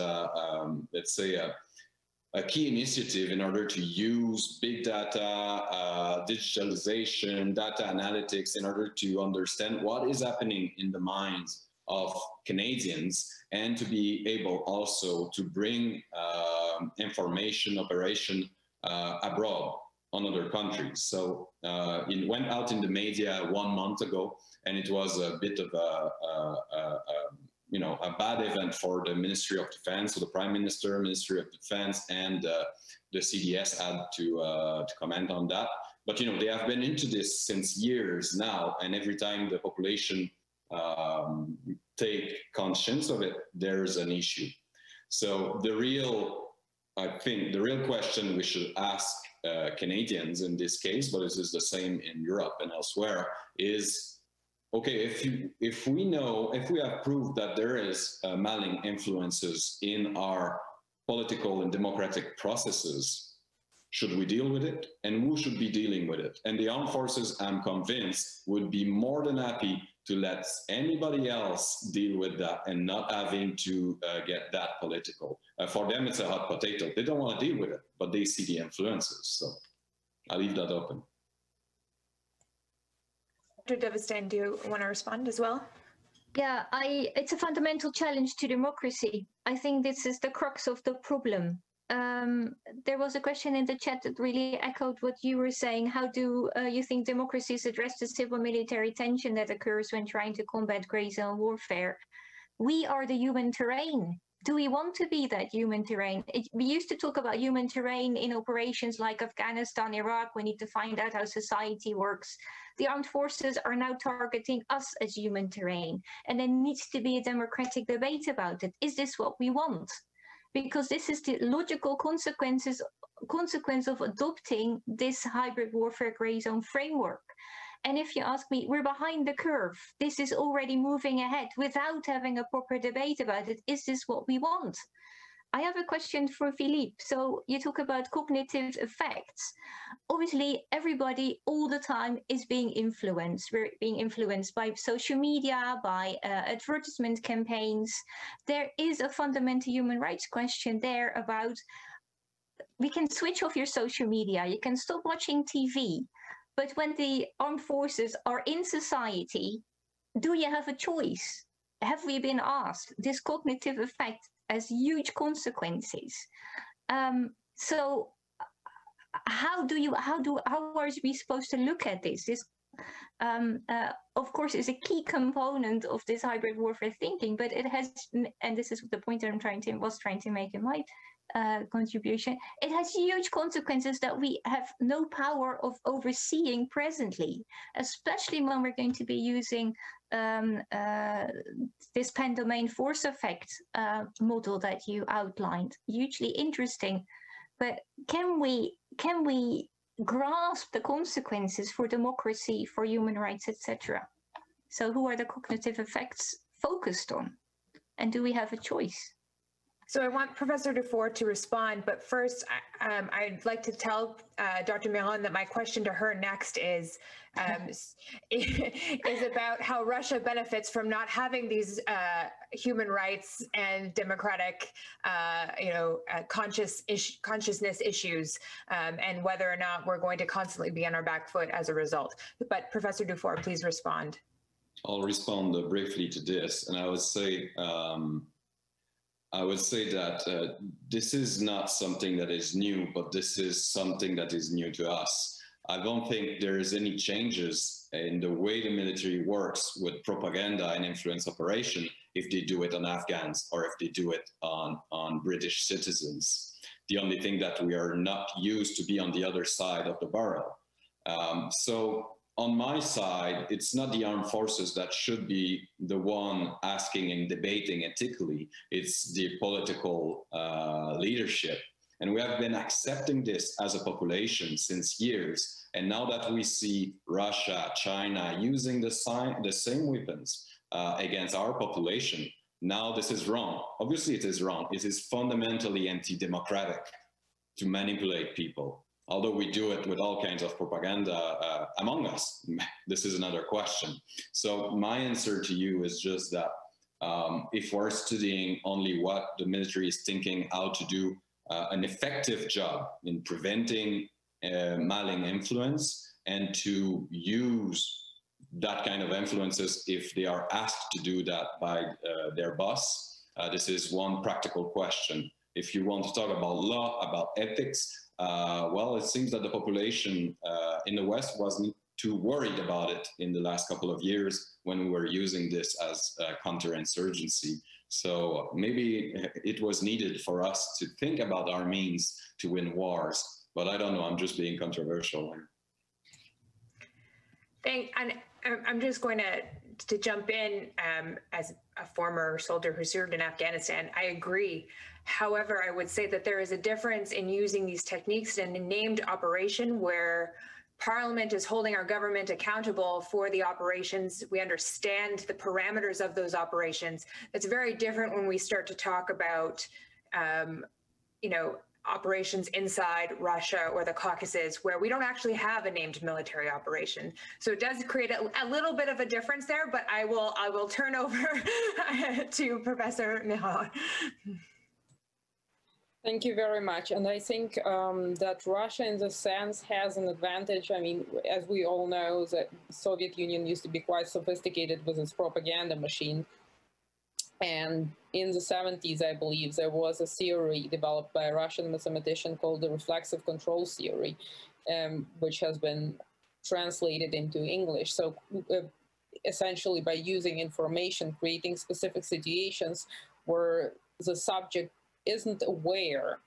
let's say, a key initiative in order to use big data, digitalization, data analytics, in order to understand what is happening in the minds of Canadians, and to be able also to bring information operation abroad on other countries. So it went out in the media 1 month ago, and it was a bit of a bad event for the Ministry of Defense. So the Prime Minister, Ministry of Defense, and the CDS had to comment on that. But they have been into this since years now, and every time the population take conscience of it, there's an issue. So I think the real question we should ask Canadians in this case, but this is the same in Europe and elsewhere, is, okay, if we have proved that there is malign influences in our political and democratic processes, should we deal with it? And who should be dealing with it? And the armed forces, I'm convinced, would be more than happy to let anybody else deal with that, and not having to get that political. For them, it's a hot potato. They don't want to deal with it, but they see the influences. So I'll leave that open. Dr. Duyvesteyn, do you want to respond as well? Yeah, it's a fundamental challenge to democracy. I think this is the crux of the problem. There was a question in the chat that really echoed what you were saying. How do you think democracies address the civil-military tension that occurs when trying to combat Greyzone warfare? We are the human terrain. Do we want to be that human terrain? We used to talk about human terrain in operations like Afghanistan, Iraq. We need to find out how society works. The armed forces are now targeting us as human terrain, and there needs to be a democratic debate about it. Is this what we want? Because this is the logical consequence of adopting this hybrid warfare Greyzone framework. And if you ask me, we're behind the curve. This is already moving ahead without having a proper debate about it. Is this what we want? I have a question for Philippe. So you talk about cognitive effects. Obviously, everybody all the time is being influenced. We're being influenced by social media, by advertisement campaigns. There is a fundamental human rights question there about, we can switch off your social media. You can stop watching TV. But when the armed forces are in society, do you have a choice? Have we been asked? This cognitive effect has huge consequences. So how are we supposed to look at this? This, of course, is a key component of this hybrid warfare thinking, but it has, and this is the point I'm trying to make in my contribution, it has huge consequences that we have no power of overseeing presently, especially when we're going to be using this pan-domain force effect model that you outlined. Hugely interesting, but can we grasp the consequences for democracy, for human rights, etc.? So who are the cognitive effects focused on? And do we have a choice? So I want Professor Dufort to respond, but first I'd like to tell Dr. Miron that my question to her next is about how Russia benefits from not having these human rights and democratic, consciousness issues, and whether or not we're going to constantly be on our back foot as a result. But Professor Dufort, please respond. I'll respond briefly to this, and I would say that this is not something that is new, but this is something that is new to us. I don't think there is any changes in the way the military works with propaganda and influence operation if they do it on Afghans or if they do it on British citizens. The only thing that we are not used to be on the other side of the barrel. So on my side, it's not the armed forces that should be the one asking and debating ethically. It's the political leadership. And we have been accepting this as a population since years. And now that we see Russia, China using the same weapons against our population, now this is wrong. Obviously it is wrong. It is fundamentally anti-democratic to manipulate people. Although we do it with all kinds of propaganda among us. This is another question. So my answer to you is just that if we're studying only what the military is thinking how to do an effective job in preventing malign influence and to use that kind of influences if they are asked to do that by their boss, this is one practical question. If you want to talk about law, about ethics, well, it seems that the population in the West wasn't too worried about it in the last couple of years when we were using this as counterinsurgency. So maybe it was needed for us to think about our means to win wars. But I don't know, I'm just being controversial here. I'm just going to jump in as a former soldier who served in Afghanistan. I agree. However, I would say that there is a difference in using these techniques in a named operation where Parliament is holding our government accountable for the operations. We understand the parameters of those operations. It's very different when we start to talk about, operations inside Russia or the Caucasus, where we don't actually have a named military operation. So it does create a little bit of a difference there, but I will turn over to Professor Miron. Thank you very much. And I think that Russia, in this sense, has an advantage. I mean, as we all know, the Soviet Union used to be quite sophisticated with its propaganda machine. And in the 70s, I believe, there was a theory developed by a Russian mathematician called the reflexive control theory, which has been translated into English. So essentially, by using information, creating specific situations where the subject isn't aware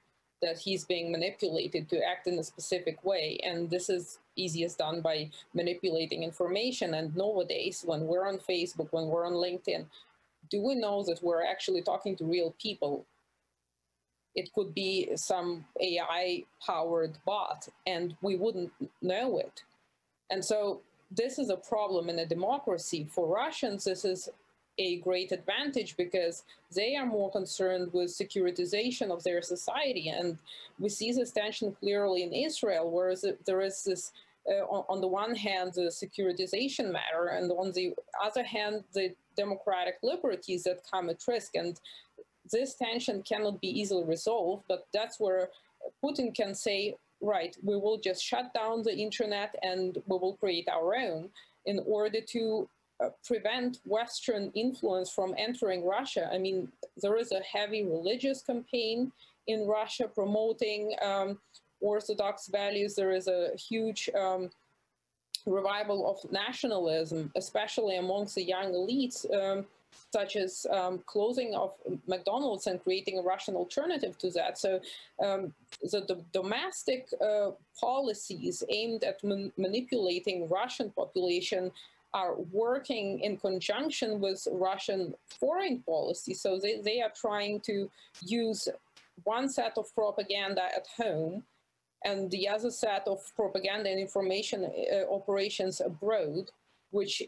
that he's being manipulated to act in a specific way. And this is easiest done by manipulating information. And nowadays, when we're on Facebook, when we're on LinkedIn, do we know that we're actually talking to real people? It could be some AI-powered bot, and we wouldn't know it. And so this is a problem in a democracy. For Russians, this is a great advantage because they are more concerned with securitization of their society. And we see this tension clearly in Israel, whereas there is this, on the one hand, the securitization matter, and on the other hand, the democratic liberties that come at risk. And this tension cannot be easily resolved, but that's where Putin can say, right, we will just shut down the internet and we will create our own in order to prevent Western influence from entering Russia. I mean, there is a heavy religious campaign in Russia promoting Orthodox values. There is a huge revival of nationalism, especially amongst the young elites, such as closing of McDonald's and creating a Russian alternative to that. So the domestic policies aimed at manipulating Russian population are working in conjunction with Russian foreign policy. So they are trying to use one set of propaganda at home and the other set of propaganda and information operations abroad, which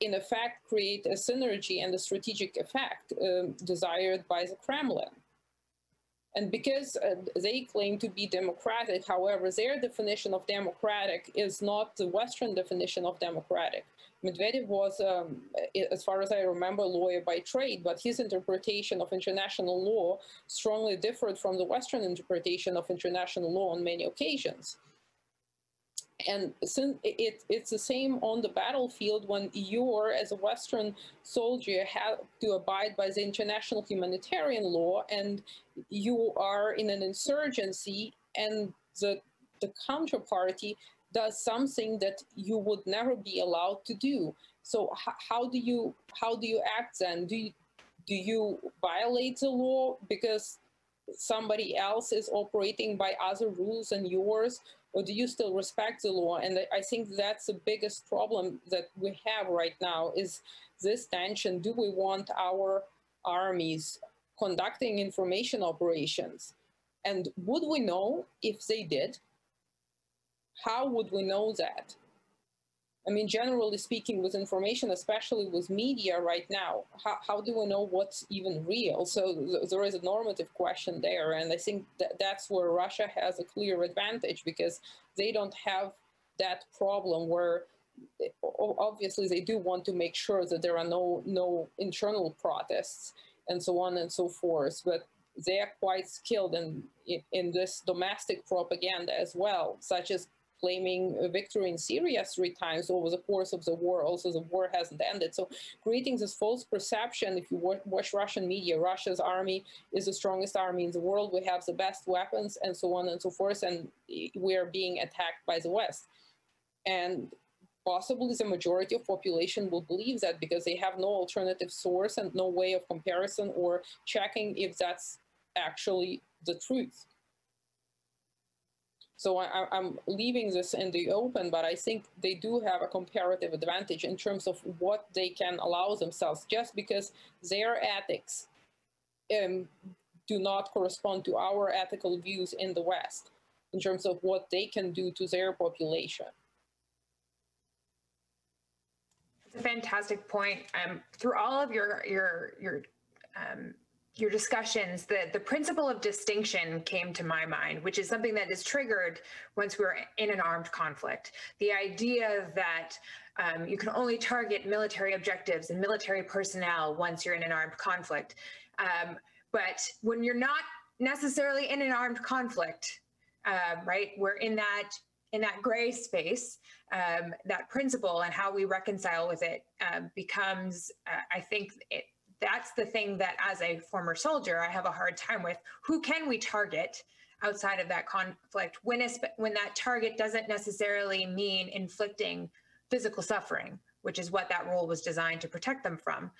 in effect create a synergy and a strategic effect desired by the Kremlin. And because they claim to be democratic, however, their definition of democratic is not the Western definition of democratic. Medvedev was, as far as I remember, a lawyer by trade, but his interpretation of international law strongly differed from the Western interpretation of international law on many occasions. And since it's the same on the battlefield, when you, as a Western soldier, have to abide by the international humanitarian law, and you are in an insurgency, and the counterparty does something that you would never be allowed to do. So how do you act then? Do you violate the law because somebody else is operating by other rules than yours? Or do you still respect the law? And I think that's the biggest problem that we have right now, is this tension. Do we want our armies conducting information operations? And would we know if they did? How would we know that? I mean, generally speaking, with information, especially with media right now, how do we know what's even real? So there is a normative question there. And I think that's where Russia has a clear advantage, because they don't have that problem where obviously they do want to make sure that there are no internal protests and so on and so forth. But they are quite skilled in this domestic propaganda as well, such as claiming a victory in Syria 3 times over the course of the war. Also, the war hasn't ended. So creating this false perception, if you watch Russian media, Russia's army is the strongest army in the world, we have the best weapons, and so on and so forth, and we are being attacked by the West. And possibly the majority of population will believe that, because they have no alternative source and no way of comparison or checking if that's actually the truth. So I'm leaving this in the open, but I think they do have a comparative advantage in terms of what they can allow themselves, just because their ethics do not correspond to our ethical views in the West in terms of what they can do to their population. It's a fantastic point. Through all of your discussions, the principle of distinction came to my mind, which is something that is triggered once we're in an armed conflict. The idea that you can only target military objectives and military personnel once you're in an armed conflict. But when you're not necessarily in an armed conflict, right, we're in that gray space, that principle and how we reconcile with it becomes, I think, that's the thing that, as a former soldier, I have a hard time with. Who can we target outside of that conflict when that target doesn't necessarily mean inflicting physical suffering, which is what that rule was designed to protect them from?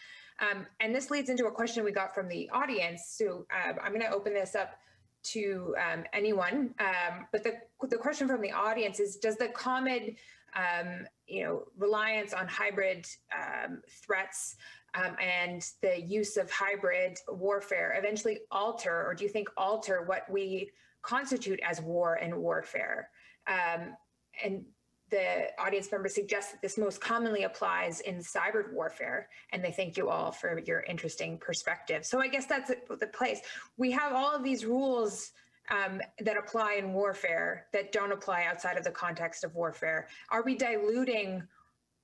And this leads into a question we got from the audience. So I'm going to open this up to anyone. But the question from the audience is, does the common reliance on hybrid threats and the use of hybrid warfare eventually alter, or do you think alter, what we constitute as war and warfare? And the audience member suggests that this most commonly applies in cyber warfare, and they thank you all for your interesting perspective. So I guess that's the place. We have all of these rules that apply in warfare that don't apply outside of the context of warfare. Are we diluting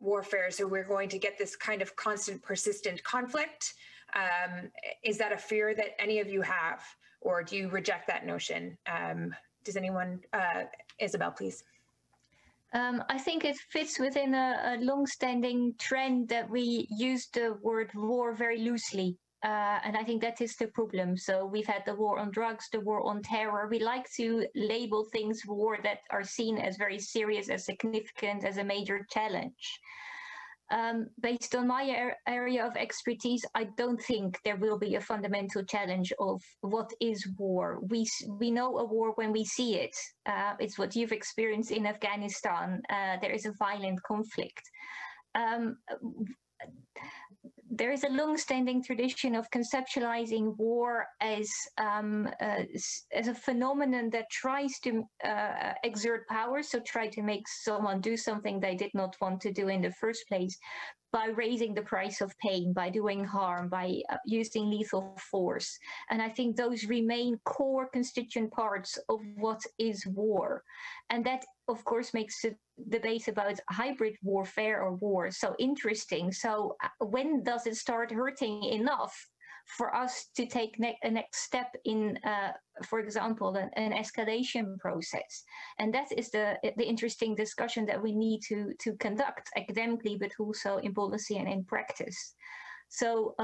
warfare so we're going to get this kind of constant, persistent conflict? Is that a fear that any of you have, or do you reject that notion? Does anyone, Isabelle, please. I think it fits within a long-standing trend that we use the word war very loosely. And I think that is the problem. So we've had the war on drugs, the war on terror. We like to label things war that are seen as very serious, as significant, as a major challenge. Based on my area of expertise, I don't think there will be a fundamental challenge of what is war. We know a war when we see it. It's what you've experienced in Afghanistan. There is a violent conflict. There is a long-standing tradition of conceptualizing war as a phenomenon that tries to exert power, so try to make someone do something they did not want to do in the first place. by raising the price of pain, by doing harm, by using lethal force. And I think those remain core constituent parts of what is war. And that, of course, makes the debate about hybrid warfare or war so interesting. So when does it start hurting enough for us to take a next step in, for example, an escalation process? And that is the interesting discussion that we need to conduct academically, but also in policy and in practice. So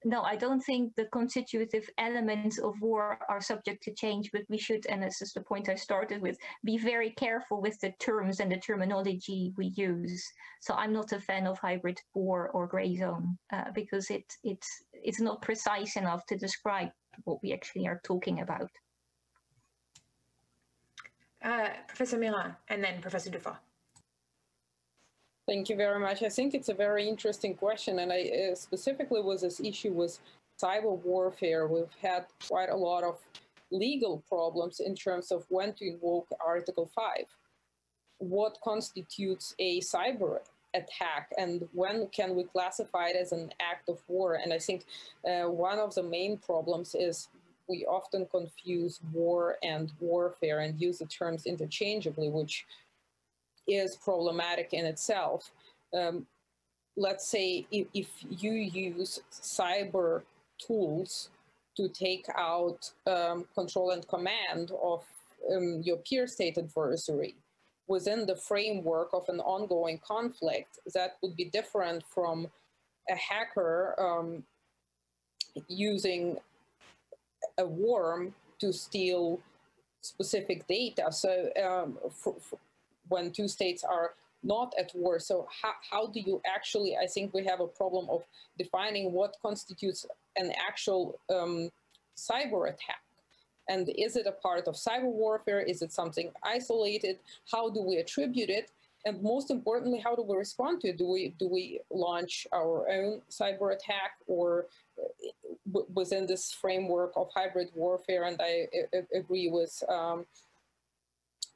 no, I don't think the constitutive elements of war are subject to change, but we should, and this is the point I started with, be very careful with the terms and the terminology we use. So I'm not a fan of hybrid war or grey zone because it's not precise enough to describe what we actually are talking about. Professor Miron, and then Professor Dufort. Thank you very much. I think it's a very interesting question, and I specifically with this issue with cyber warfare, we've had quite a lot of legal problems in terms of when to invoke Article 5. What constitutes a cyber attack, and when can we classify it as an act of war? And I think one of the main problems is we often confuse war and warfare and use the terms interchangeably, which is problematic in itself. Let's say if you use cyber tools to take out control and command of your peer state adversary within the framework of an ongoing conflict, that would be different from a hacker using a worm to steal specific data. So when two states are not at war, so how do you actually, I think we have a problem of defining what constitutes an actual cyber attack. And is it a part of cyber warfare? Is it something isolated? How do we attribute it? And most importantly, how do we respond to it? Do we launch our own cyber attack, or within this framework of hybrid warfare? And I agree with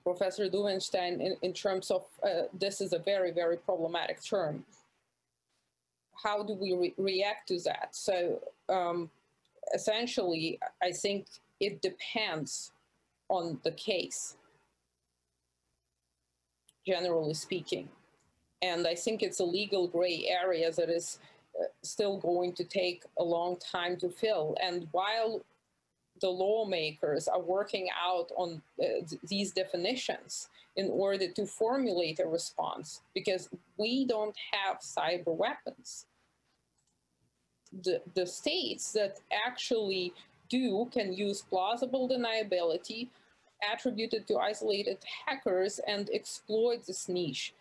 Professor Duyvesteyn in terms of this is a very, very problematic term. How do we react to that? So essentially, I think it depends on the case, generally speaking. And I think it's a legal gray area that is still going to take a long time to fill. And while the lawmakers are working out on these definitions in order to formulate a response, because we don't have cyber weapons. The states that actually do can use plausible deniability attributed to isolated hackers and exploit this niche,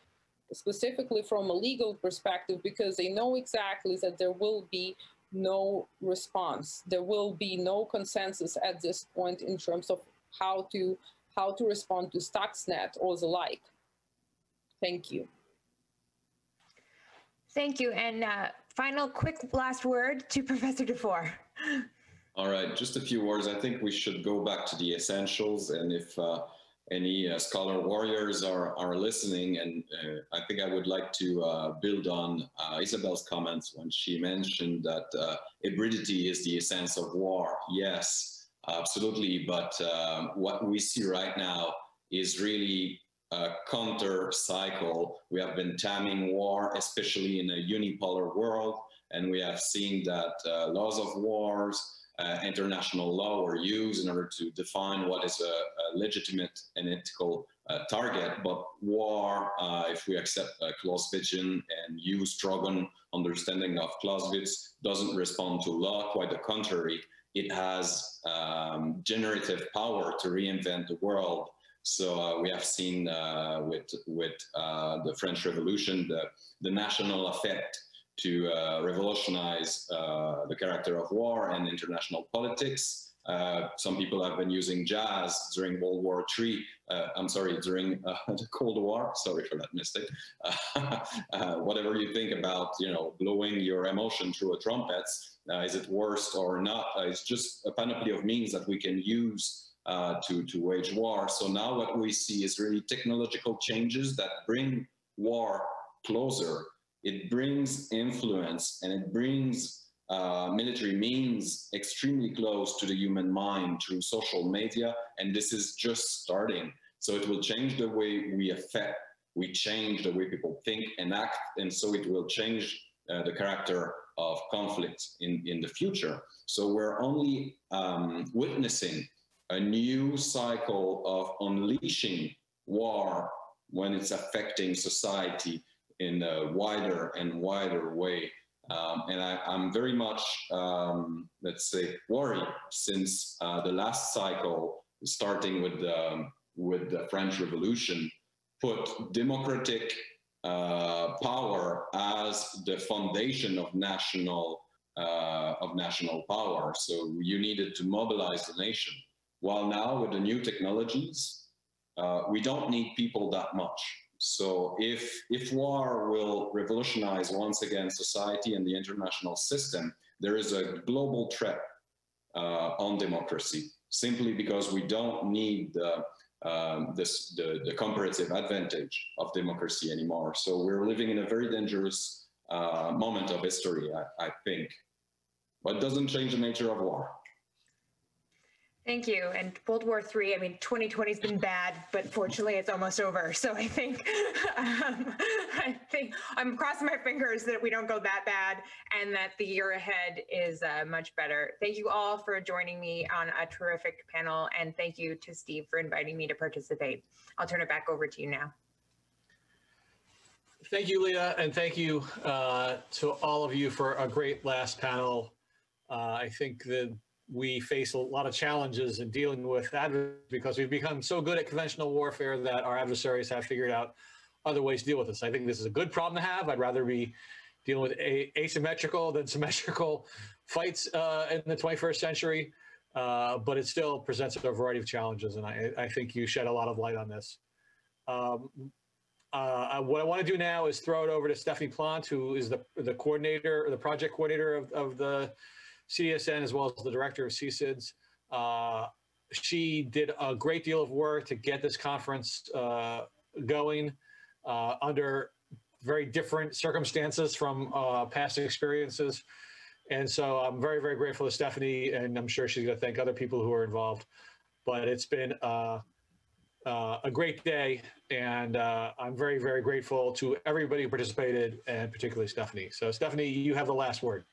specifically from a legal perspective, because they know exactly that there will be no response. There will be no consensus at this point in terms of how to respond to Stuxnet or the like. Thank you. Thank you. And final quick last word to Professor Dufort. All right, just a few words. I think we should go back to the essentials, and if any scholar warriors are listening, and I think I would like to build on Isabelle's comments when she mentioned that hybridity is the essence of war. Yes, absolutely, but what we see right now is really a counter cycle. We have been taming war, especially in a unipolar world, and we have seen that laws of wars, international law were used in order to define what is a legitimate and ethical target. But war, if we accept Clausewitzian and use Strogan understanding of Clausewitz, doesn't respond to law. Quite the contrary, it has generative power to reinvent the world. So we have seen with the French Revolution the national effect to revolutionize the character of war and international politics. Some people have been using jazz during World War III, during the Cold War, sorry for that mistake. Whatever you think about, blowing your emotion through a trumpet, is it worse or not? It's just a panoply of means that we can use to wage war. So now what we see is really technological changes that bring war closer. it brings influence, and it brings military means extremely close to the human mind through social media, and this is just starting. So it will change the way we change the way people think and act, and so it will change the character of conflict in the future. So we're only witnessing a new cycle of unleashing war when it's affecting society in a wider and wider way. And I'm very much, let's say, worried since the last cycle, starting with the French Revolution, put democratic power as the foundation of national power. So you needed to mobilize the nation. While now with the new technologies, we don't need people that much. So if war will revolutionize once again society and the international system, there is a global threat on democracy, simply because we don't need the comparative advantage of democracy anymore. So we're living in a very dangerous moment of history, I think. But it doesn't change the nature of war. Thank you. And World War III, I mean, 2020 has been bad, but fortunately it's almost over. So I think I'm crossing my fingers that we don't go that bad and that the year ahead is much better. Thank you all for joining me on a terrific panel. And thank you to Steve for inviting me to participate. I'll turn it back over to you now. Thank you, Leah, and thank you to all of you for a great last panel. I think that we face a lot of challenges in dealing with adversaries because we've become so good at conventional warfare that our adversaries have figured out other ways to deal with us. I think this is a good problem to have. I'd rather be dealing with asymmetrical than symmetrical fights in the 21st century, but it still presents a variety of challenges, and I think you shed a lot of light on this. What I want to do now is throw it over to Stephanie Plant, who is the coordinator, the project coordinator of the CDSN, as well as the director of CSIDS. She did a great deal of work to get this conference going under very different circumstances from past experiences. And so I'm very, very grateful to Stephanie, and I'm sure she's going to thank other people who are involved. But it's been a great day, and I'm very, very grateful to everybody who participated, and particularly Stephanie. So Stephanie, you have the last word.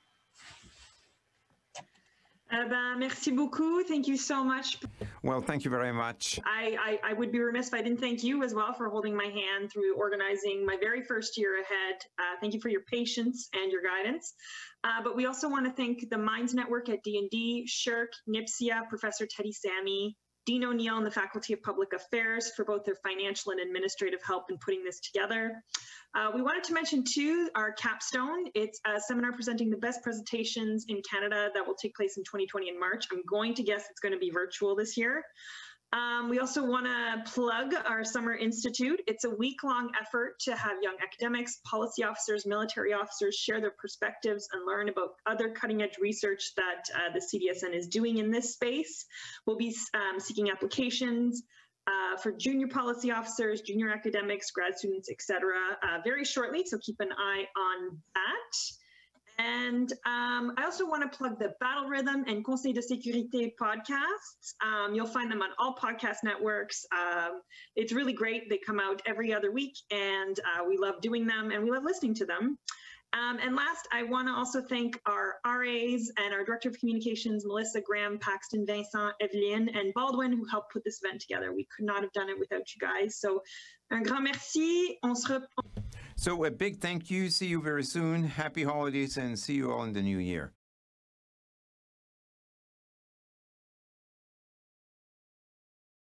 Merci beaucoup. Thank you so much. Well, thank you very much. I would be remiss if I didn't thank you as well for holding my hand through organizing my very first year ahead. Thank you for your patience and your guidance. But we also want to thank the Minds Network at D&D, Shirk, NIPSIA, Professor Teddy Sammy, Dean O'Neill and the Faculty of Public Affairs for both their financial and administrative help in putting this together. We wanted to mention too, our capstone. It's a seminar presenting the best presentations in Canada that will take place in 2020 in March. I'm going to guess it's going to be virtual this year. We also want to plug our Summer Institute. It's a week-long effort to have young academics, policy officers, military officers share their perspectives and learn about other cutting-edge research that the CDSN is doing in this space. We'll be seeking applications for junior policy officers, junior academics, grad students, etc. Very shortly, so keep an eye on that. And I also want to plug the Battle Rhythm and Conseil de Sécurité podcasts. You'll find them on all podcast networks. It's really great. They come out every other week, and we love doing them, and we love listening to them. And last, I want to also thank our RAs and our Director of Communications, Melissa, Graham, Paxton, Vincent, Evelyn, and Baldwin, who helped put this event together. We could not have done it without you guys. So, un grand merci. So a big thank you. See you very soon. Happy holidays, and see you all in the new year.